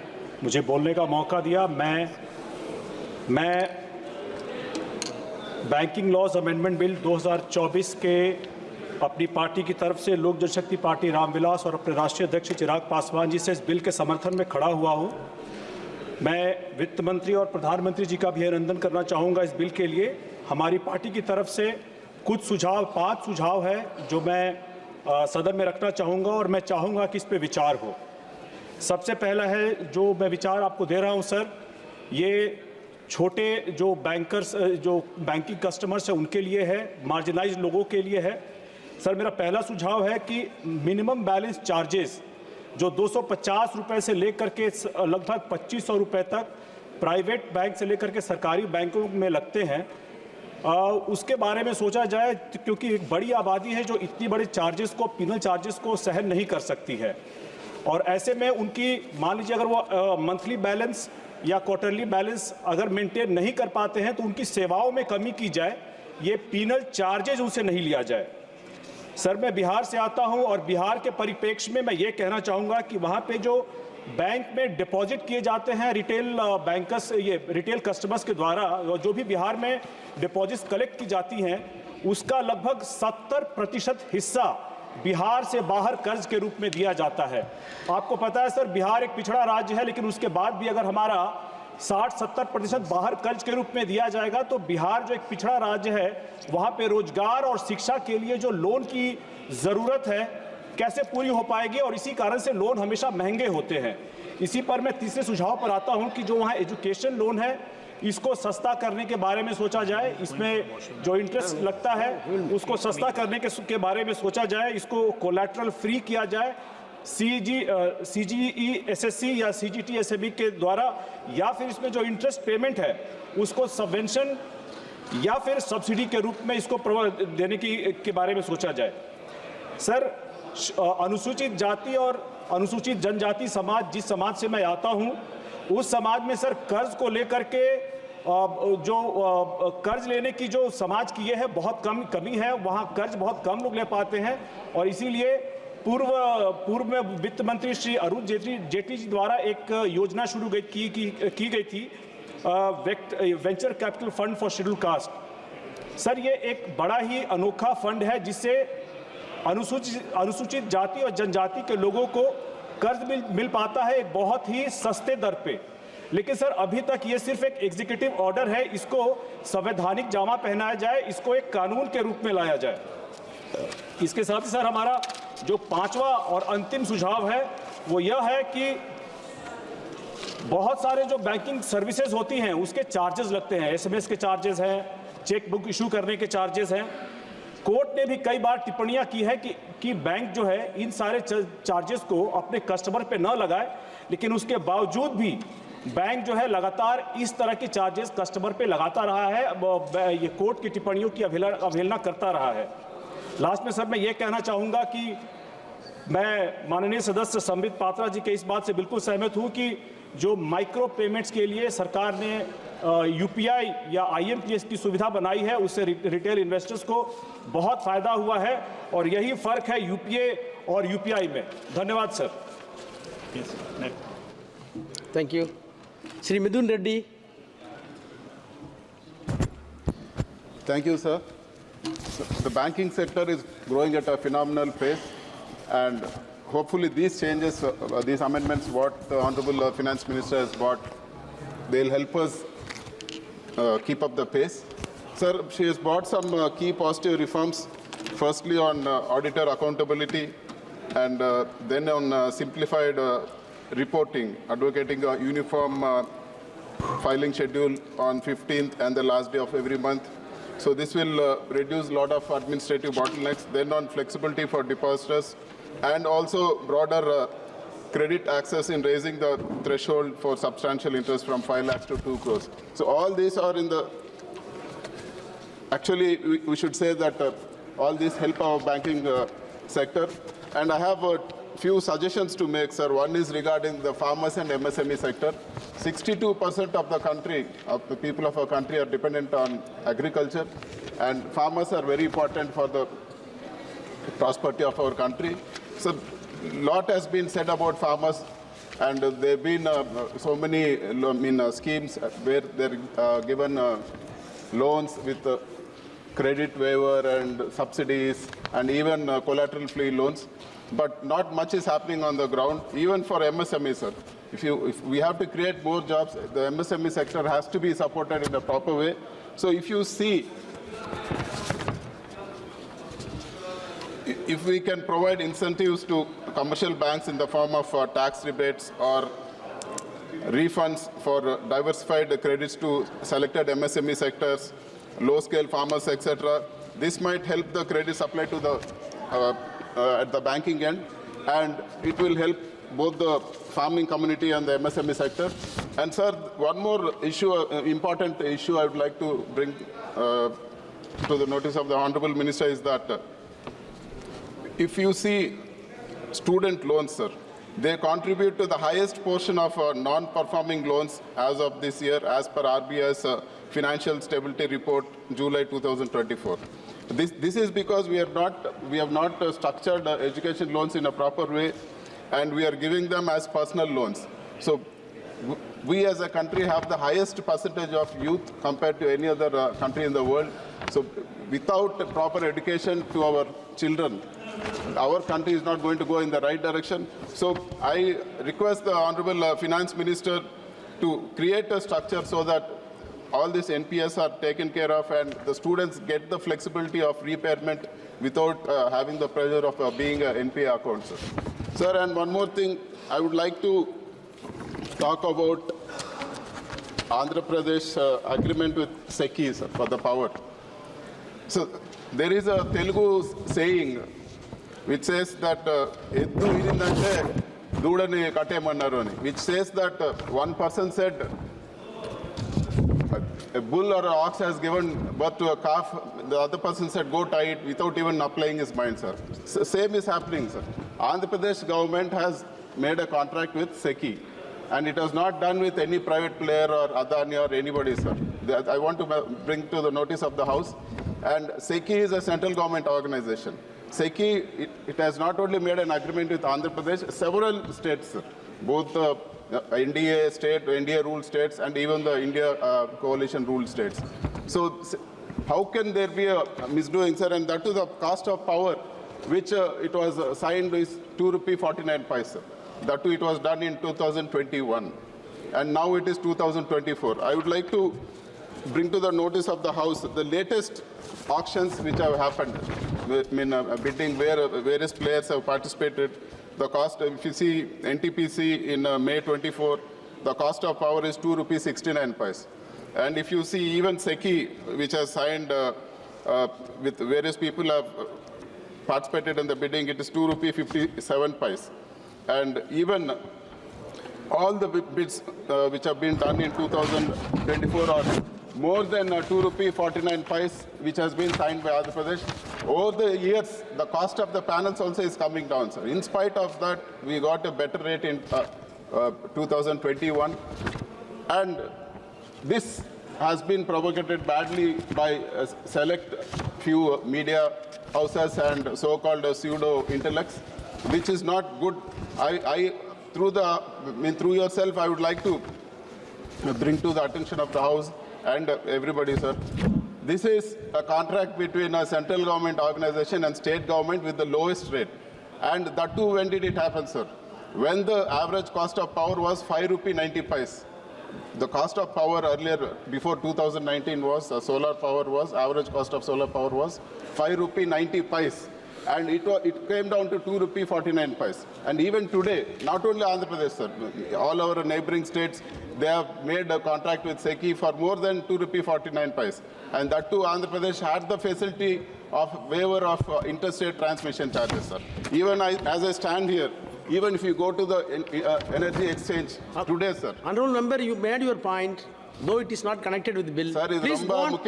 S13: मुझे बोलने का मौका दिया। मैं बैंकिंग लॉज अमेंडमेंट बिल 2024 के अपनी पार्टी की तरफ से लोक जनशक्ति पार्टी रामविलास और अपने राष्ट्रीय अध्यक्ष चिराग पासवान जी से इस बिल के समर्थन में खड़ा हुआ हूं। मैं वित्त मंत्री और प्रधानमंत्री जी का भी अभिनंदन करना चाहूँगा इस बिल के लिए। हमारी पार्टी की तरफ से कुछ सुझाव, 5 सुझाव है जो मैं सदन में रखना चाहूँगा और मैं चाहूँगा कि इस पे विचार हो। सबसे पहला है जो मैं विचार आपको दे रहा हूँ सर, ये छोटे जो बैंकर्स, जो बैंकिंग कस्टमर्स हैं उनके लिए है, मार्जिनाइज्ड लोगों के लिए है। सर मेरा पहला सुझाव है कि मिनिमम बैलेंस चार्जेस जो 250 रुपये से लेकर के लगभग 2500 रुपये तक प्राइवेट बैंक से लेकर के सरकारी बैंकों में लगते हैं, उसके बारे में सोचा जाए, क्योंकि एक बड़ी आबादी है जो इतनी बड़ी चार्जेस को, पिनल चार्जेस को सहन नहीं कर सकती है। और ऐसे में उनकी, मान लीजिए अगर वो मंथली बैलेंस या क्वार्टरली बैलेंस अगर मेंटेन नहीं कर पाते हैं तो उनकी सेवाओं में कमी की जाए, ये पिनल चार्जेज उनसे नहीं लिया जाए। सर मैं बिहार से आता हूं और बिहार के परिप्रेक्ष्य में मैं ये कहना चाहूँगा कि वहाँ पे जो बैंक में डिपॉजिट किए जाते हैं रिटेल बैंकर्स, ये रिटेल कस्टमर्स के द्वारा जो भी बिहार में डिपॉजिट्स कलेक्ट की जाती हैं, उसका लगभग 70% हिस्सा बिहार से बाहर कर्ज के रूप में दिया जाता है। आपको पता है सर, बिहार एक पिछड़ा राज्य है, लेकिन उसके बाद भी अगर हमारा 60-70% बाहर कर्ज के रूप में दिया जाएगा तो बिहार जो एक पिछड़ा राज्य है, वहाँ पे रोजगार और शिक्षा के लिए जो लोन की ज़रूरत है कैसे पूरी हो पाएगी, और इसी कारण से लोन हमेशा महंगे होते हैं। इसी पर मैं तीसरे सुझाव पर आता हूँ कि जो वहाँ एजुकेशन लोन है इसको सस्ता करने के बारे में सोचा जाए, इसमें जो इंटरेस्ट लगता है उसको सस्ता करने के बारे में सोचा जाए, इसको कोलैटरल फ्री किया जाए CGE-SSC या CGT-SME के द्वारा, या फिर इसमें जो इंटरेस्ट पेमेंट है उसको सबवेंशन या फिर सब्सिडी के रूप में इसको देने के बारे में सोचा जाए। सर, अनुसूचित जाति और अनुसूचित जनजाति समाज, जिस समाज से मैं आता हूं, उस समाज में सर कर्ज को लेकर के जो कर्ज लेने की जो समाज की ये है बहुत कमी है, वहाँ कर्ज बहुत कम लोग ले पाते हैं। और इसीलिए पूर्व में वित्त मंत्री श्री अरुण जेटली जी द्वारा एक योजना शुरू की गई थी, venture capital fund for schedule caste. Sir, ये एक बड़ा ही अनोखा फंड है जिससे अनुसूचित जाति और जनजाति के लोगों को कर्ज मिल पाता है एक बहुत ही सस्ते दर पे। लेकिन सर, अभी तक ये सिर्फ एक एग्जीक्यूटिव ऑर्डर है, इसको संवैधानिक जामा पहनाया जाए, इसको एक कानून के रूप में लाया जाए। इसके साथ ही सर, हमारा जो पांचवा और अंतिम सुझाव है वो यह है कि बहुत सारे जो बैंकिंग सर्विसेज होती हैं उसके चार्जेस लगते हैं, SMS के चार्जेस हैं, चेक बुक इशू करने के चार्जेस हैं। कोर्ट ने भी कई बार टिप्पणियां की है कि बैंक जो है इन सारे चार्जेस को अपने कस्टमर पे न लगाए, लेकिन उसके बावजूद भी बैंक जो है लगातार इस तरह के चार्जेस कस्टमर पे लगाता रहा है, ये कोर्ट की टिप्पणियों की अवहेलना करता रहा है। लास्ट में सर मैं ये कहना चाहूँगा कि मैं माननीय सदस्य संबित पात्रा जी के इस बात से बिल्कुल सहमत हूँ कि जो माइक्रो पेमेंट्स के लिए सरकार ने UPI या IMPS की सुविधा बनाई है, उससे रिटेल इन्वेस्टर्स को बहुत फायदा हुआ है और यही फर्क है UPA और UPI में। धन्यवाद sir.
S4: Thank you. Shri Mithun Reddy.
S14: Thank you, sir. The banking sector is growing at a phenomenal pace, and hopefully these changes, these amendments, what the Honorable Finance Minister has brought, they'll help us keep up the pace. Sir, she has brought some key positive reforms, firstly on auditor accountability, and then on simplified reporting, advocating a uniform filing schedule on 15th and the last day of every month. So this will reduce a lot of administrative bottlenecks. Then on flexibility for depositors, and also broader credit access in raising the threshold for substantial interest from 5 lakhs to 2 crores. So all these are in the, actually we should say that all these help our banking sector. And I have a few suggestions to make, sir. One is regarding the farmers and MSME sector. 62% of the country, of the people of our country are dependent on agriculture, and farmers are very important for the prosperity of our country. So a lot has been said about farmers, and there have been so many schemes where they're given loans with credit waiver and subsidies and even collateral-free loans. But not much is happening on the ground, even for MSME, sir. If we have to create more jobs, the MSME sector has to be supported in a proper way. So if you see, if we can provide incentives to commercial banks in the form of tax rebates or refunds for diversified credits to selected MSME sectors, low-scale farmers, etc., this might help the credit supply to the at the banking end, and it will help both the farming community and the MSME sector. And sir, one more issue, important issue I would like to bring to the notice of the Honorable Minister is that if you see student loans, sir, they contribute to the highest portion of non-performing loans as of this year, as per RBI's Financial Stability Report, July 2024. This is because we have not structured education loans in a proper way, and we are giving them as personal loans. So we as a country have the highest percentage of youth compared to any other country in the world. So without proper education to our children, our country is not going to go in the right direction. So I request the Honorable Finance Minister to create a structure so that all these NPS are taken care of and the students get the flexibility of repayment without having the pressure of being an NPA account, sir. Sir, and one more thing, I would like to talk about Andhra Pradesh agreement with SECI, sir, for the power. So there is a Telugu saying, which says that which says that one person said a bull or an ox has given birth to a calf, the other person said go tie it without even applying his mind, sir. Same is happening, sir. Andhra Pradesh government has made a contract with SECI, and it was not done with any private player or Adani or anybody, sir. I want to bring to the notice of the House. And SECI is a central government organization. SECI, it has not only made an agreement with Andhra Pradesh, several states, sir, both the NDA state, NDA ruled states, and even the India coalition ruled states. So how can there be a misdoing, sir? And that to the cost of power, which it was signed is ₹2.49. That too, it was done in 2021, and now it is 2024. I would like to bring to the notice of the House the latest auctions which have happened, bidding where various players have participated. The cost, if you see NTPC in May 24, the cost of power is ₹2.69. And if you see even SECI, which has signed with various people have participated in the bidding, it is ₹2.57. And even all the bids which have been done in 2024 are more than ₹2.49, which has been signed by Andhra Pradesh. Over the years, the cost of the panels also is coming down, sir. In spite of that, we got a better rate in 2021. And this has been propagated badly by a select few media houses and so-called pseudo intellects, which is not good. Through yourself, I would like to bring to the attention of the House and everybody, sir. This is a contract between a central government organization and state government with the lowest rate. And that too, when did it happen, sir? When the average cost of power was ₹5.90. The cost of power earlier, before 2019 was, solar power was, average cost of solar power was ₹5.90. And it came down to ₹2.49. And even today, not only Andhra Pradesh, sir, all our neighboring states, they have made a contract with SECI for more than ₹2.49. And that too, Andhra Pradesh had the facility of waiver of interstate transmission charges, sir. Even as I stand here, even if you go to the energy exchange today, sir.
S4: Honorable member, you made your point, though it is not connected with the bill.
S14: Sir,
S4: please go on.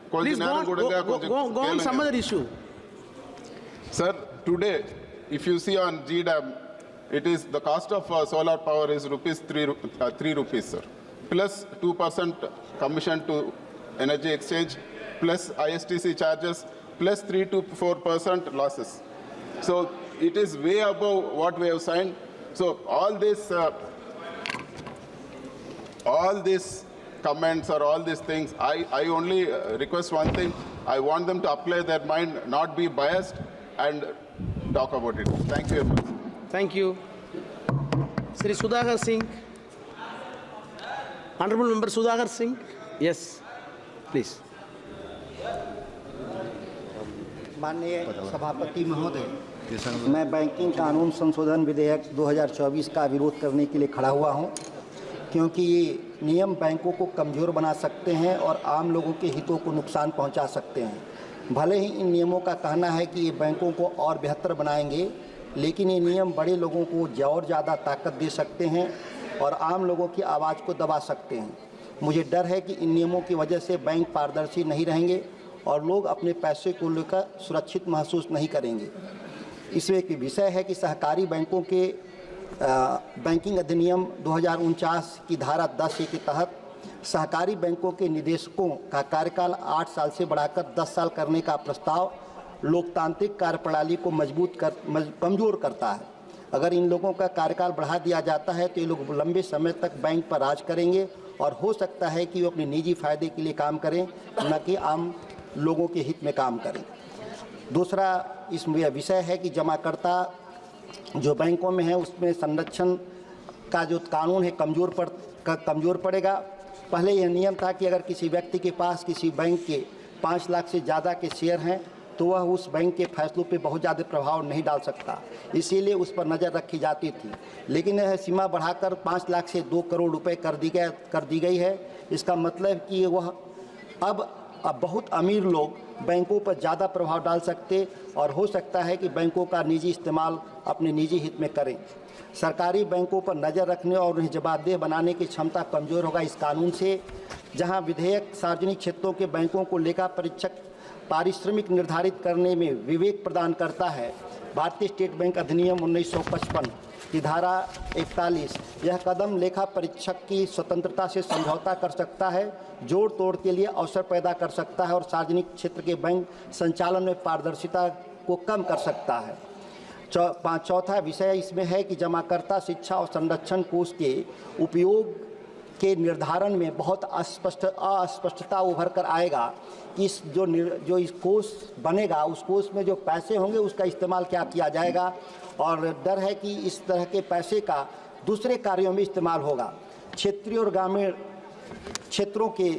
S4: Please go on some other issue.
S14: Sir, today, if you see on GDAM, it is the cost of solar power is ₹3, sir, plus 2% commission to energy exchange, plus ISTC charges, plus 3 to 4% losses. So it is way above what we have signed. So all these comments or all these things, I only request one thing. I want them to apply their mind, not be biased, and talk about it. Thank you very much.
S4: Thank you. Sri Sudhakar Singh. Honorable Member Sudhakar Singh. Yes, please.
S6: माननीय सभापति महोदय, मैं banking कानून संशोधन विधेयक 2024 का विरोध करने के लिए खड़ा हुआ हूं, क्योंकि ये नियम बैंकों को कमज़ोर बना सकते हैं और आम लोगों के हितों को नुकसान पहुंचा सकते हैं। भले ही इन नियमों का कहना है कि ये बैंकों को और बेहतर बनाएंगे, लेकिन ये नियम बड़े लोगों को और ज़्यादा ताकत दे सकते हैं और आम लोगों की आवाज़ को दबा सकते हैं। मुझे डर है कि इन नियमों की वजह से बैंक पारदर्शी नहीं रहेंगे और लोग अपने पैसे को लेकर सुरक्षित महसूस नहीं करेंगे। इसमें एक विषय है कि सहकारी बैंकों के बैंकिंग अधिनियम 2049 की धारा 10A के तहत सहकारी बैंकों के निदेशकों का कार्यकाल 8 साल से बढ़ाकर 10 साल करने का प्रस्ताव लोकतांत्रिक कार्यप्रणाली को कमज़ोर करता है। अगर इन लोगों का कार्यकाल बढ़ा दिया जाता है तो ये लोग लंबे समय तक बैंक पर राज करेंगे और हो सकता है कि वो अपने निजी फायदे के लिए काम करें, न कि आम लोगों के हित में काम करें। दूसरा इसमें विषय है कि जमाकर्ता जो बैंकों में है उसमें संरक्षण का जो कानून है कमज़ोर पड़ेगा। पहले यह नियम था कि अगर किसी व्यक्ति के पास किसी बैंक के 5 लाख से ज़्यादा के शेयर हैं तो वह उस बैंक के फैसलों पे बहुत ज़्यादा प्रभाव नहीं डाल सकता, इसीलिए उस पर नज़र रखी जाती थी। लेकिन यह सीमा बढ़ाकर 5 लाख से 2 करोड़ रुपए कर दी गई है। इसका मतलब कि वह अब बहुत अमीर लोग बैंकों पर ज़्यादा प्रभाव डाल सकते और हो सकता है कि बैंकों का निजी इस्तेमाल अपने निजी हित में करें। सरकारी बैंकों पर नज़र रखने और उन्हें जवाबदेह बनाने की क्षमता कमज़ोर होगा इस कानून से, जहां विधेयक सार्वजनिक क्षेत्रों के बैंकों को लेखा परीक्षक पारिश्रमिक निर्धारित करने में विवेक प्रदान करता है। भारतीय स्टेट बैंक अधिनियम 1955 की धारा 41 यह कदम लेखा परीक्षक की स्वतंत्रता से समझौता कर सकता है, जोड़ तोड़ के लिए अवसर पैदा कर सकता है और सार्वजनिक क्षेत्र के बैंक संचालन में पारदर्शिता को कम कर सकता है। चौथा विषय इसमें है कि जमाकर्ता शिक्षा और संरक्षण कोष के उपयोग के निर्धारण में बहुत अस्पष्टता उभर कर आएगा। इस जो इस कोष बनेगा उस कोष में जो पैसे होंगे उसका इस्तेमाल क्या किया जाएगा, और डर है कि इस तरह के पैसे का दूसरे कार्यों में इस्तेमाल होगा। क्षेत्रीय और ग्रामीण क्षेत्रों के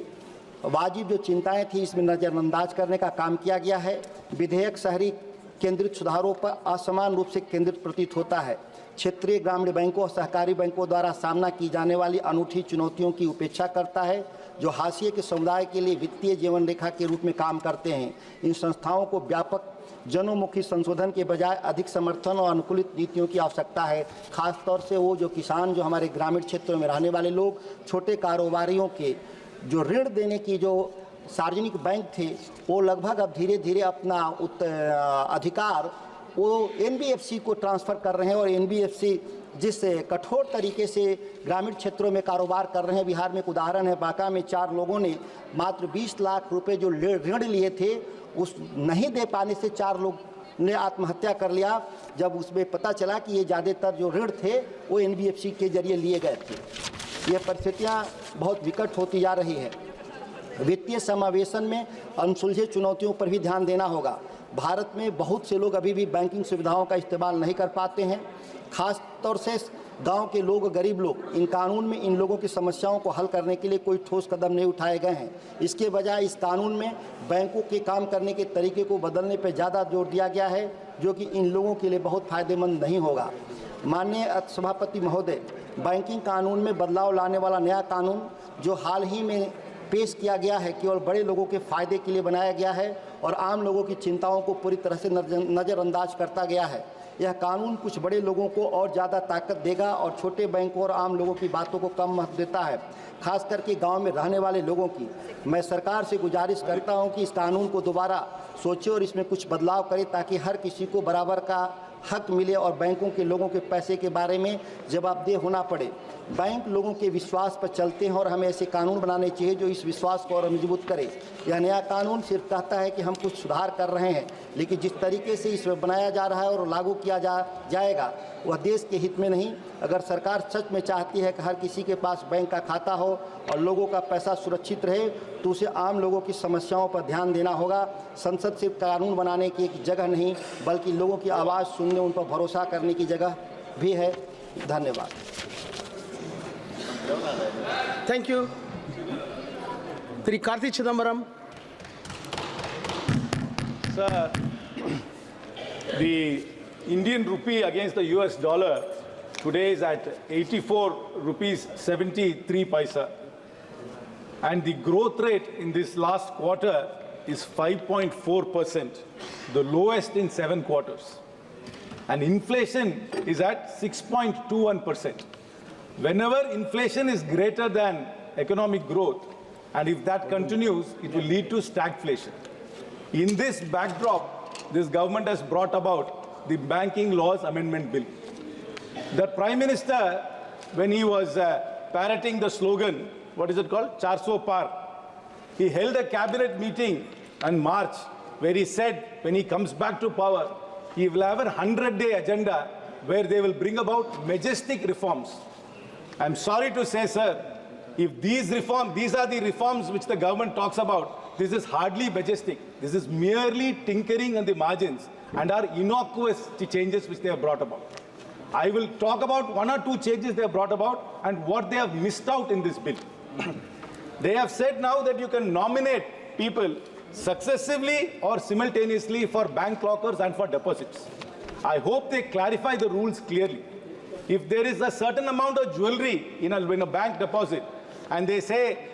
S6: वाजिब जो चिंताएं थी इसमें नज़रअंदाज करने का काम किया गया है। विधेयक शहरी केंद्रित सुधारों पर असमान रूप से केंद्रित प्रतीत होता है। क्षेत्रीय ग्रामीण बैंकों और सहकारी बैंकों द्वारा सामना की जाने वाली अनूठी चुनौतियों की उपेक्षा करता है, जो हाशिए के समुदाय के लिए वित्तीय जीवन रेखा के रूप में काम करते हैं। इन संस्थाओं को व्यापक जनोमुखी संशोधन के बजाय अधिक समर्थन और अनुकूलित नीतियों की आवश्यकता है। खासतौर से वो जो किसान, जो हमारे ग्रामीण क्षेत्रों में रहने वाले लोग, छोटे कारोबारियों के जो ऋण देने की जो सार्वजनिक बैंक थे वो लगभग अब धीरे धीरे अपना अधिकार वो एनबीएफसी को ट्रांसफ़र कर रहे हैं, और एनबीएफसी जिस कठोर तरीके से ग्रामीण क्षेत्रों में कारोबार कर रहे हैं। बिहार में एक उदाहरण है, बांका में 4 लोगों ने मात्र 20 लाख रुपए जो ऋण लिए थे उस नहीं दे पाने से 4 लोग ने आत्महत्या कर लिया, जब उसमें पता चला कि ये ज़्यादातर जो ऋण थे वो एनबीएफसी के जरिए लिए गए थे। ये परिस्थितियाँ बहुत विकट होती जा रही है। वित्तीय समावेशन में अनसुलझे चुनौतियों पर भी ध्यान देना होगा। भारत में बहुत से लोग अभी भी बैंकिंग सुविधाओं का इस्तेमाल नहीं कर पाते हैं, खास तौर से गांव के लोग, गरीब लोग। इन कानून में इन लोगों की समस्याओं को हल करने के लिए कोई ठोस कदम नहीं उठाए गए हैं। इसके बजाय इस कानून में बैंकों के काम करने के तरीके को बदलने पर ज़्यादा जोर दिया गया है, जो कि इन लोगों के लिए बहुत फायदेमंद नहीं होगा। माननीय सभापति महोदय, बैंकिंग कानून में बदलाव लाने वाला नया कानून जो हाल ही में पेश किया गया है केवल बड़े लोगों के फायदे के लिए बनाया गया है और आम लोगों की चिंताओं को पूरी तरह से नज़रअंदाज करता गया है। यह कानून कुछ बड़े लोगों को और ज़्यादा ताकत देगा और छोटे बैंकों और आम लोगों की बातों को कम महत्व देता है, खास करके गांव में रहने वाले लोगों की। मैं सरकार से गुजारिश करता हूं कि इस कानून को दोबारा सोचे और इसमें कुछ बदलाव करे, ताकि हर किसी को बराबर का हक मिले और बैंकों के लोगों के पैसे के बारे में जवाबदेह होना पड़े। बैंक लोगों के विश्वास पर चलते हैं और हमें ऐसे कानून बनाने चाहिए जो इस विश्वास को और मजबूत करे। यह नया कानून सिर्फ कहता है कि हम कुछ सुधार कर रहे हैं, लेकिन जिस तरीके से इसमें बनाया जा रहा है और लागू किया जाएगा वह देश के हित में नहीं। अगर सरकार सच में चाहती है कि हर किसी के पास बैंक का खाता हो और लोगों का पैसा सुरक्षित रहे, तो उसे आम लोगों की समस्याओं पर ध्यान देना होगा। संसद सिर्फ कानून बनाने की एक जगह नहीं, बल्कि लोगों की आवाज़ सुनने, उन पर भरोसा करने की जगह भी है। धन्यवाद।
S15: Thank you. Sri Karthi Chidambaram.
S16: Sir, the Indian rupee against the US dollar today is at 84 rupees 73 paisa. And the growth rate in this last quarter is 5.4%, the lowest in 7 quarters. And inflation is at 6.21%. Whenever inflation is greater than economic growth, and if that continues, it will lead to stagflation. In this backdrop, this government has brought about the Banking Laws Amendment Bill. The Prime Minister, when he was parroting the slogan, what is it called? 400 par. He held a cabinet meeting in March where he said when he comes back to power, he will have a 100-day agenda where they will bring about majestic reforms. I'm sorry to say, sir, if these are the reforms which the government talks about, this is hardly majestic. This is merely tinkering on the margins and are innocuous changes which they have brought about. I will talk about 1 or 2 changes they have brought about and what they have missed out in this bill. They have said now that you can nominate people successively or simultaneously for bank lockers and for deposits. I hope they clarify the rules clearly. If there is a certain amount of jewelry in a bank deposit, and they say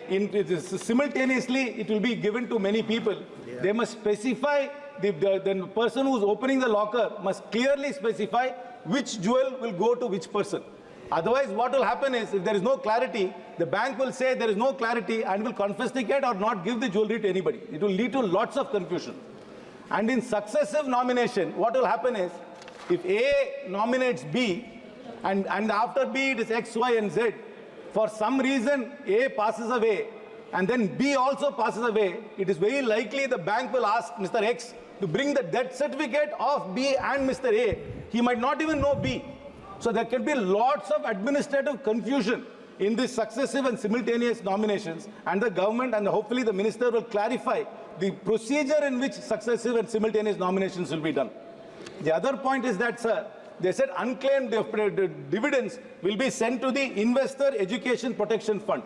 S16: simultaneously it will be given to many people, they must specify, the person who's opening the locker must clearly specify which jewel will go to which person. Otherwise, what will happen is, if there is no clarity, the bank will say there is no clarity and will confiscate or not give the jewelry to anybody. It will lead to lots of confusion. And in successive nomination, what will happen is, if A nominates B, and after B it is X, Y, and Z, for some reason A passes away, and then B also passes away, it is very likely the bank will ask Mr. X to bring the death certificate of B and Mr. A. He might not even know B. So there can be lots of administrative confusion in these successive and simultaneous nominations, and the government and hopefully the minister will clarify the procedure in which successive and simultaneous nominations will be done. The other point is that, sir, they said unclaimed dividends will be sent to the Investor Education Protection Fund.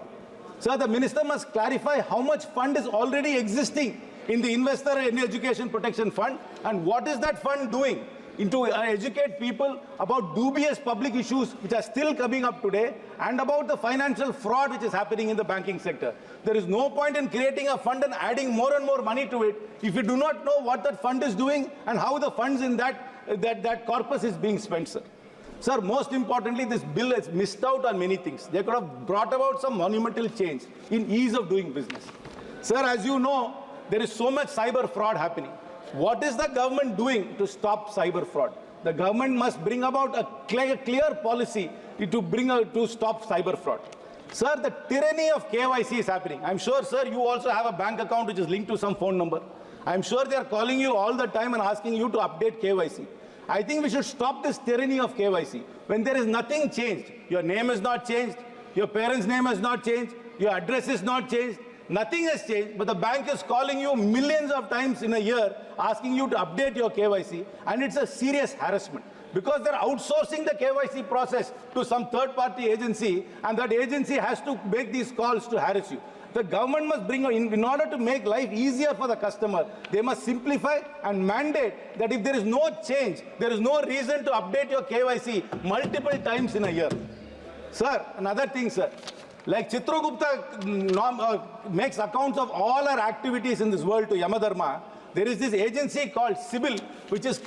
S16: Sir, the minister must clarify how much fund is already existing in the Investor Education Protection Fund, and what is that fund doing to educate people about dubious public issues which are still coming up today, and about the financial fraud which is happening in the banking sector. There is no point in creating a fund and adding more and more money to it if you do not know what that fund is doing and how the funds in that corpus is being spent, sir. Sir, most importantly, this bill has missed out on many things. They could have brought about some monumental change in ease of doing business. Sir, as you know, there is so much cyber fraud happening. What is the government doing to stop cyber fraud? The government must bring about a clear policy to stop cyber fraud. Sir, the tyranny of KYC is happening. I'm sure, sir, you also have a bank account which is linked to some phone number. I'm sure they are calling you all the time and asking you to update KYC. I think we should stop this tyranny of KYC. When there is nothing changed, your name is not changed, your parents' name has not changed, your address is not changed, nothing has changed, but the bank is calling you millions of times in a year, asking you to update your KYC, and it's a serious harassment. Because they're outsourcing the KYC process to some third-party agency, and that agency has to make these calls to harass you. The government must bring, in order to make life easier for the customer, they must simplify and mandate that if there is no change, there is no reason to update your KYC multiple times in a year. Sir, another thing, sir. Like Chitragupta makes accounts of all our activities in this world to Yamadharma, there is this agency called CIBIL, which is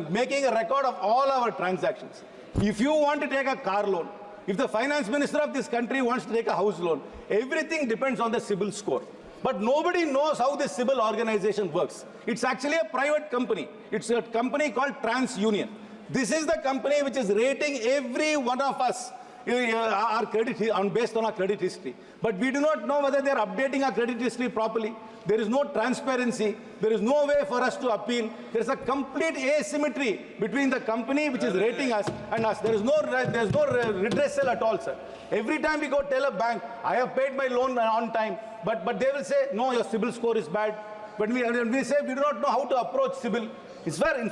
S16: making a record of all our transactions. If you want to take a car loan, if the finance minister of this country wants to take a house loan, everything depends on the CIBIL score. But nobody knows how this CIBIL organization works. It's actually a private company. It's a company called TransUnion. This is the company which is rating every one of us our credit based on our credit history. But we do not know whether they are updating our credit history properly. There is no transparency. There is no way for us to appeal. There is a complete asymmetry between the company which is rating us and us. There is no redressal at all, sir. Every time we go tell a bank, I have paid my loan on time, but they will say, no, your CIBIL score is bad. But we say we do not know how to approach CIBIL. It's fair,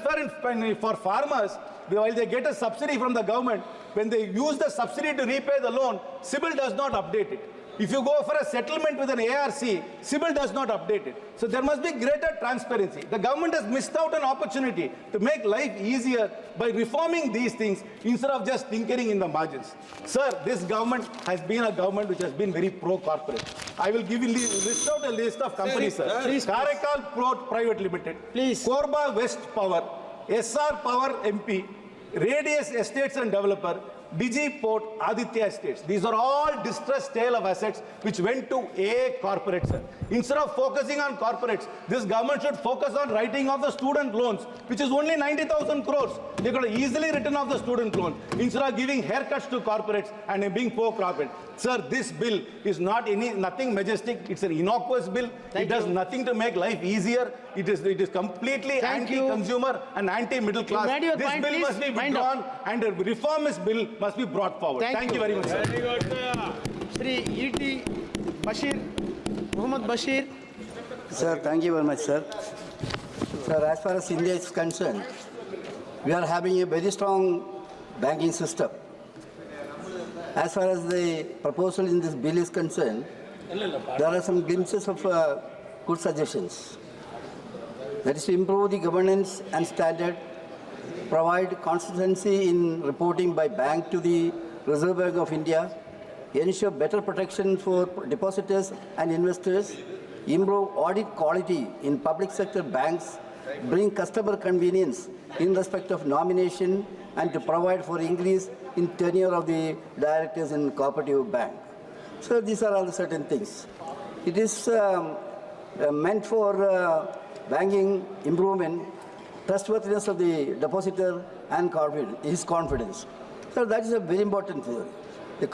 S16: for farmers, while they get a subsidy from the government, when they use the subsidy to repay the loan, CIBIL does not update it. If you go for a settlement with an ARC, CIBIL does not update it. So there must be greater transparency. The government has missed out an opportunity to make life easier by reforming these things instead of just tinkering in the margins. Sir, this government has been a government which has been very pro-corporate. I will give you list out a list of companies, sir. Please, Karaikal Port Private Limited, please. Korba West Power, SR Power MP, Radius Estates and Developer, Digi Port, Aditya Estates. These are all distressed sale of assets which went to a corporate, sir. Instead of focusing on corporates, this government should focus on writing off the student loans, which is only 90,000 crores. They could have easily written off the student loan instead of giving haircuts to corporates and being pro-corporate. Sir, this bill is nothing majestic. It's an innocuous bill. It does nothing to make life easier. It is completely anti-consumer and anti-middle class. This bill must be withdrawn and a reformist bill must be brought forward. Thank you very much, sir.
S15: Very good, Shri E.T. Bashir, Muhammad Bashir.
S6: Sir, thank you very much, sir. Sir, as far as India is concerned, we are having a very strong banking system. As far as the proposal in this bill is concerned, there are some glimpses of good suggestions. That is to improve the governance and standard, provide consistency in reporting by bank to the Reserve Bank of India, ensure better protection for depositors and investors, improve audit quality in public sector banks, bring customer convenience in respect of nomination, and to provide for increase in tenure of the directors in cooperative bank. So these are all certain things. It is meant for banking improvement, trustworthiness of the depositor and his confidence. So that is a very important thing. The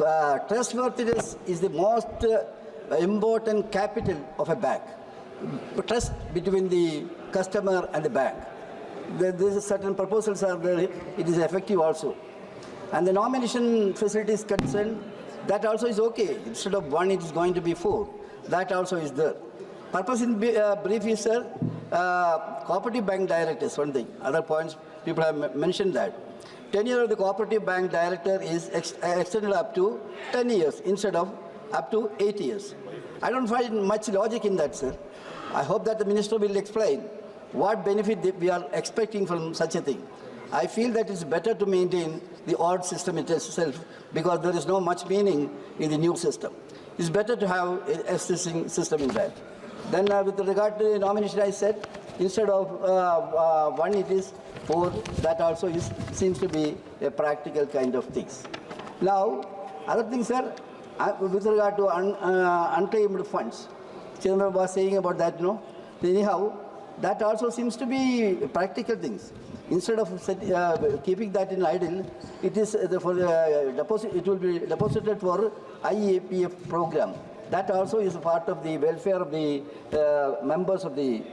S6: trustworthiness is the most important capital of a bank. Trust between the customer and the bank. There is certain proposals are there. It is effective also. And the nomination facility is concerned, that also is okay. Instead of 1, it is going to be 4. That also is there. Purpose in brief is, sir, cooperative bank directors, one thing. Other points, people have mentioned that. Tenure of the cooperative bank director is extended up to 10 years instead of up to 8 years. I don't find much logic in that, sir. I hope that the minister will explain what benefit we are expecting from such a thing. I feel that it's better to maintain the old system itself because there is no much meaning in the new system. It's better to have an existing system in that. Then with regard to the nomination, I said, instead of 1, it is 4. That also seems to be a practical kind of things. Now, other things, sir, with regard to unclaimed funds, Chairman was saying about that, no? Anyhow, that also seems to be practical things. Instead of keeping that in idle, it is for deposit. It will be deposited for IAPF program. That also is a part of the welfare of the members of the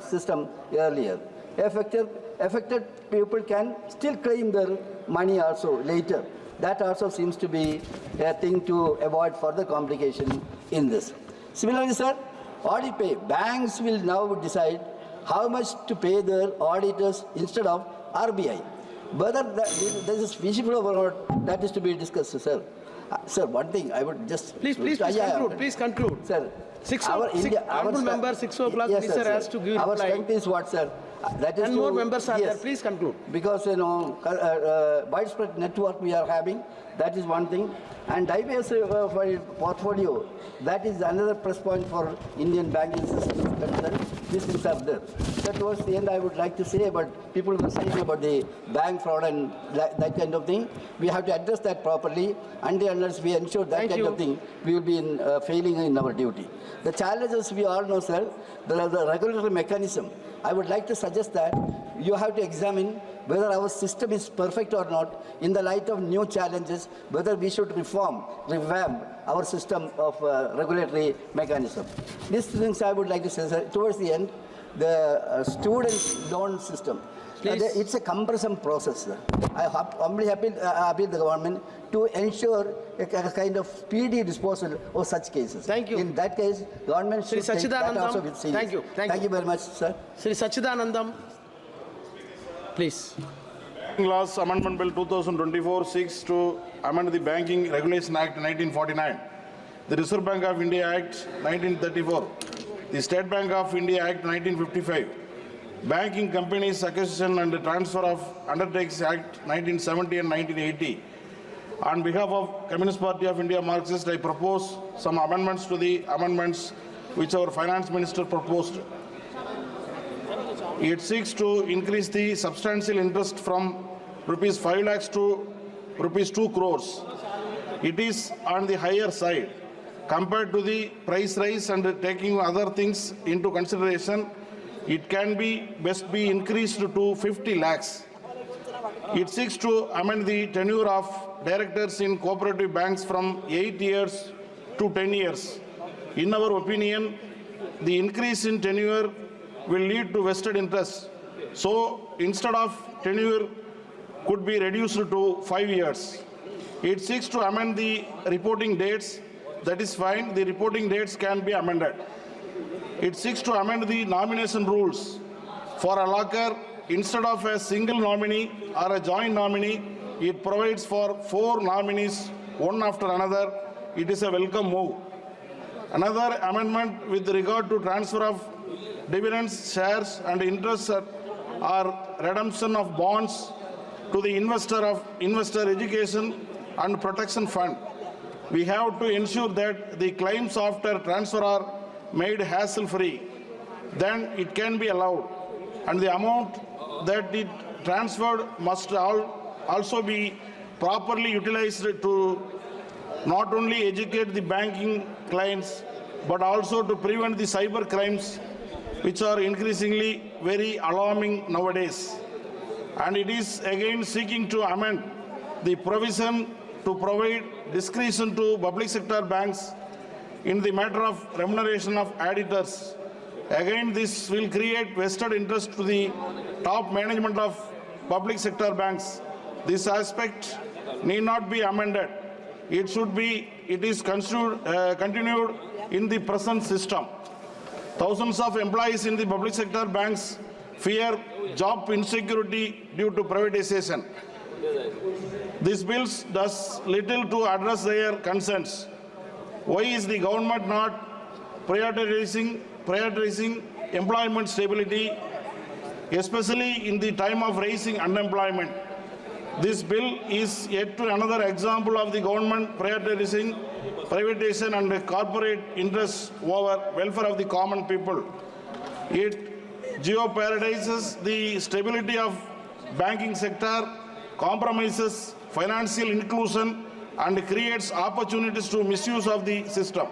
S6: system earlier. Affected people can still claim their money also later. That also seems to be a thing to avoid further complication in this. Similarly, sir, audit pay. Banks will now decide how much to pay their auditors instead of RBI. Whether there is feasible or not, that is to be discussed, sir. Sir, one thing I would just...
S15: Please conclude. Please conclude.
S6: Sir,
S15: Honourable member, 6 o'clock,
S6: yes,
S15: Minister has to give
S6: our
S15: reply.
S6: strength is what, sir? That is
S15: and more members are there. Please conclude.
S6: Because, widespread network we are having, that is one thing. And diverse portfolio, that is another plus point for Indian banking system. These things are there. So towards the end, I would like to say about people were saying about the bank fraud and that kind of thing. We have to address that properly. Unless we ensure that kind of thing, we will be failing in our duty. The challenges we all know, sir, there are the regulatory mechanism. I would like to suggest that you have to examine whether our system is perfect or not in the light of new challenges, whether we should revamp our system of regulatory mechanism. These things I would like to say, sir. Towards the end, the student loan system. It's a cumbersome process, sir. I humbly appeal the government to ensure a kind of speedy disposal of such cases.
S15: Thank you.
S6: In that case, government should take that also with serious.
S15: Thank you.
S6: Thank you very much, sir.
S15: Sri Sachidanandam, please.
S17: Banking Laws Amendment Bill 2024 seeks to amend the Banking Regulation Act 1949, the Reserve Bank of India Act 1934, the State Bank of India Act 1955, Banking Companies Acquisition and Transfer of Undertakings Act 1970 and 1980. On behalf of Communist Party of India Marxist, I propose some amendments to the amendments which our Finance Minister proposed. It seeks to increase the substantial interest from rupees 5 lakhs to rupees 2 crores. It is on the higher side. Compared to the price rise and taking other things into consideration, it can best be increased to 50 lakhs. It seeks to amend the tenure of directors in cooperative banks from 8 years to 10 years. In our opinion, the increase in tenure will lead to vested interest. So instead of tenure could be reduced to 5 years. It seeks to amend the reporting dates. That is fine. The reporting dates can be amended. It seeks to amend the nomination rules. For a locker, instead of a single nominee or a joint nominee, it provides for 4 nominees, one after another. It is a welcome move. Another amendment with regard to transfer of dividends, shares and interest or redemption of bonds to the Investor Education and Protection Fund. we have to ensure that the claims after transfer are made hassle-free. Then it can be allowed. And the amount that it transferred must also be properly utilized to not only educate the banking clients, but also to prevent the cyber crimes, which are increasingly very alarming nowadays. And it is again seeking to amend the provision to provide discretion to public sector banks in the matter of remuneration of auditors. Again, this will create vested interest to the top management of public sector banks. This aspect need not be amended. It is continued in the present system. Thousands of employees in the public sector banks fear job insecurity due to privatization. This bill does little to address their concerns. Why is the government not prioritizing employment stability, especially in the time of rising unemployment? This bill is yet to another example of the government prioritizing privatization and corporate interests over welfare of the common people. It jeopardizes the stability of banking sector, compromises financial inclusion, and creates opportunities to misuse of the system.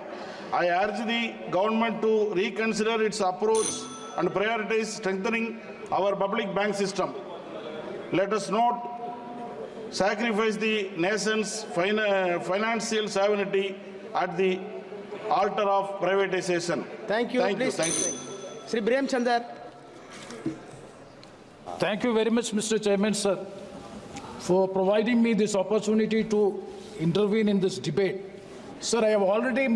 S17: I urge the government to reconsider its approach and prioritize strengthening our public bank system. Let us not sacrifice the nation's financial sovereignty at the altar of privatization.
S15: Thank you.
S17: Thank you.
S15: Please.
S17: Thank you.
S15: Sri Brem Chandar.
S18: Thank you very much, Mr. Chairman, sir, for providing me this opportunity to intervene in this debate. Sir, I have already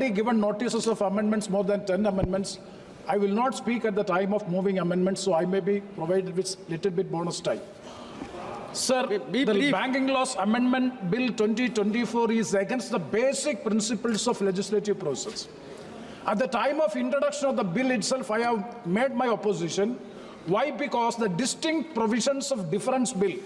S18: given notices of amendments, more than 10 amendments. I will not speak at the time of moving amendments, so I may be provided with little bit bonus time. Sir, the Banking Laws Amendment Bill 2024 is against the basic principles of legislative process. At the time of introduction of the bill itself, I have made my opposition. Why? Because the distinct provisions of difference bill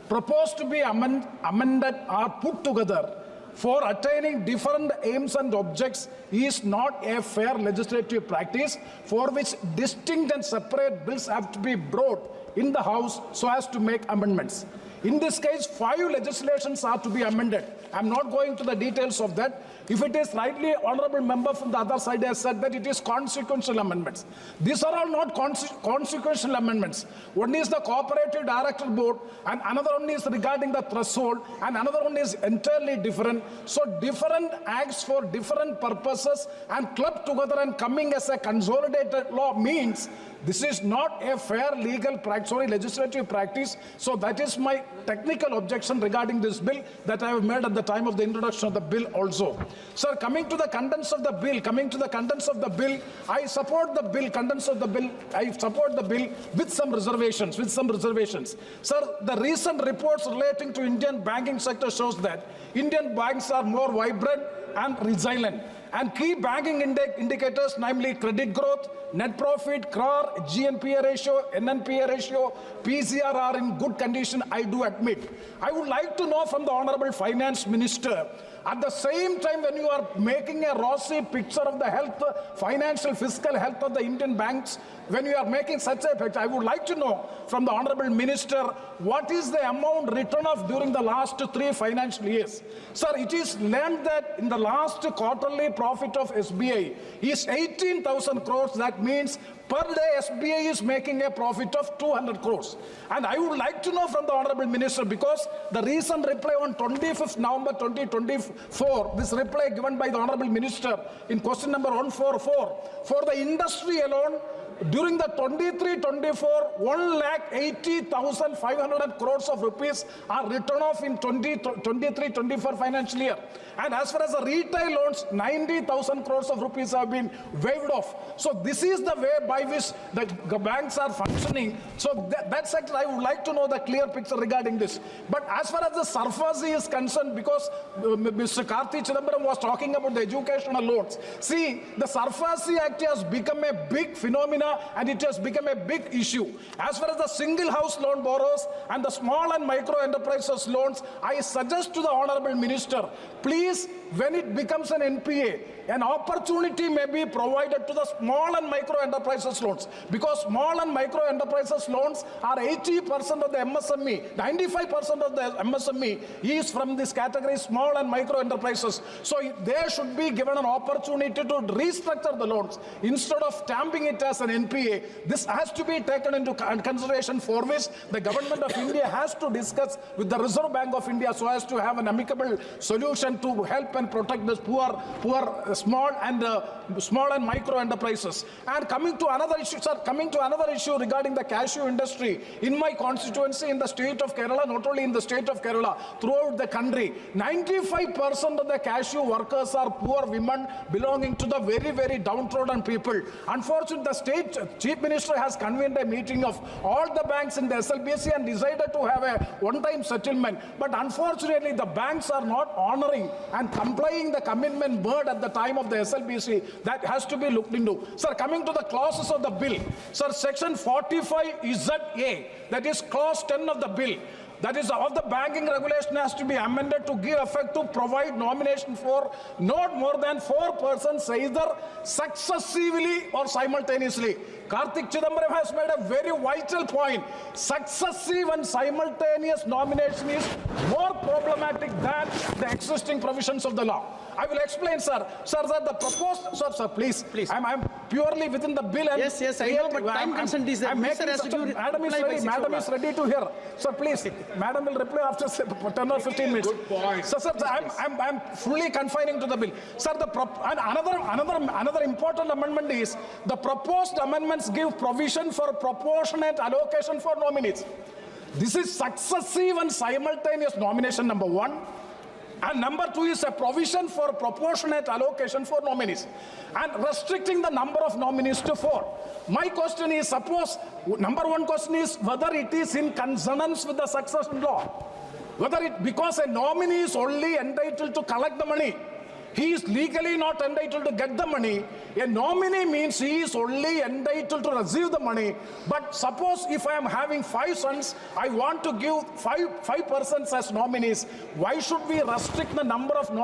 S18: proposed to be amended are put together for attaining different aims and objects is not a fair legislative practice, for which distinct and separate bills have to be brought in the House so as to make amendments. In this case, 5 legislations are to be amended. I'm not going to the details of that. If it is rightly, honorable member from the other side has said that it is consequential amendments. These are all not consequential amendments. One is the Cooperative Director Board, and another one is regarding the threshold, and another one is entirely different. So different acts for different purposes and clubbed together and coming as a consolidated law means this is not a fair legal practice, legislative practice. So that is my technical objection regarding this bill that I have made at the time of the introduction of the bill also. Sir, coming to the contents of the bill, I support the bill, I support the bill with some reservations, Sir, the recent reports relating to Indian banking sector shows that Indian banks are more vibrant and resilient. And key banking indicators, namely credit growth, net profit, CRAR, GNPA ratio, NNPA ratio, PCR are in good condition, I do admit. I would like to know from the Honorable Finance Minister, at the same time when you are making a rosy picture of the health, financial, fiscal health of the Indian banks, when you are making such a picture, I would like to know from the Honorable Minister, what is the amount written off during the last 3 financial years? Sir, it is learned that in the last quarterly profit of SBI is 18,000 crores. That means per day SBI is making a profit of 200 crores. And I would like to know from the Honorable Minister, because the recent reply on 25th November 2024, this reply given by the Honorable Minister in question number 144, for the industry alone, during the 23-24, 1,80,500 crores of rupees are written off in 23-24 financial year. And as far as the retail loans, 90,000 crores of rupees have been waived off. So this is the way by which the banks are functioning. So that sector, I would like to know the clear picture regarding this. But as far as the SARFAESI is concerned, because Mr. Karthi Chidambaram was talking about the educational loans. See, the SARFAESI Act has become a big phenomena and it has become a big issue. As far as the single house loan borrowers and the small and micro enterprises loans, I suggest to the Honorable Minister, please, when it becomes an NPA, an opportunity may be provided to the small and micro enterprises loans, because small and micro enterprises loans are 80% of the MSME, 95% of the MSME is from this category, small and micro enterprises. So they should be given an opportunity to restructure the loans instead of stamping it as an NPA. This has to be taken into consideration, for which the government of India has to discuss with the Reserve Bank of India so as to have an amicable solution to help and protect this poor small and micro enterprises. And coming to another issue, sir, regarding the cashew industry in my constituency in the state of Kerala, not only in the state of Kerala, throughout the country, 95% of the cashew workers are poor women belonging to the very, very downtrodden people. Unfortunately, the state chief minister has convened a meeting of all the banks in the SLBC and decided to have a one-time settlement. But unfortunately, the banks are not honoring and complying the commitment made at the time of the SLBC. That has to be looked into. Sir, coming to the clauses of the bill, sir, section 45ZA, that is clause 10 of the bill, that is of the banking regulation, has to be amended to give effect to provide nomination for not more than 4 persons, either successively or simultaneously. Karthik Chidambaram has made a very vital point. Successive and simultaneous nomination is more problematic than the existing provisions of the law. I will explain, sir. Sir, that the proposed... Sir, please. I'm purely within the bill. And
S15: yes, I know, but time consent is there.
S18: Madam is ready to hear. Sir, please. Madam will reply after 10 or 15 minutes.
S17: Good point.
S18: Sir, I'm fully confining to the bill. Sir, another important amendment is the proposed amendments give provision for proportionate allocation for nominees. This is successive and simultaneous nomination, number one. And number two is a provision for proportionate allocation for nominees and restricting the number of nominees to 4. My question is, suppose, number one question is whether it is in consonance with the succession law. Because a nominee is only entitled to collect the money. He is legally not entitled to get the money. A nominee means he is only entitled to receive the money. But suppose if I am having 5 sons, I want to give 5 persons as nominees. Why should we restrict the number of nominees?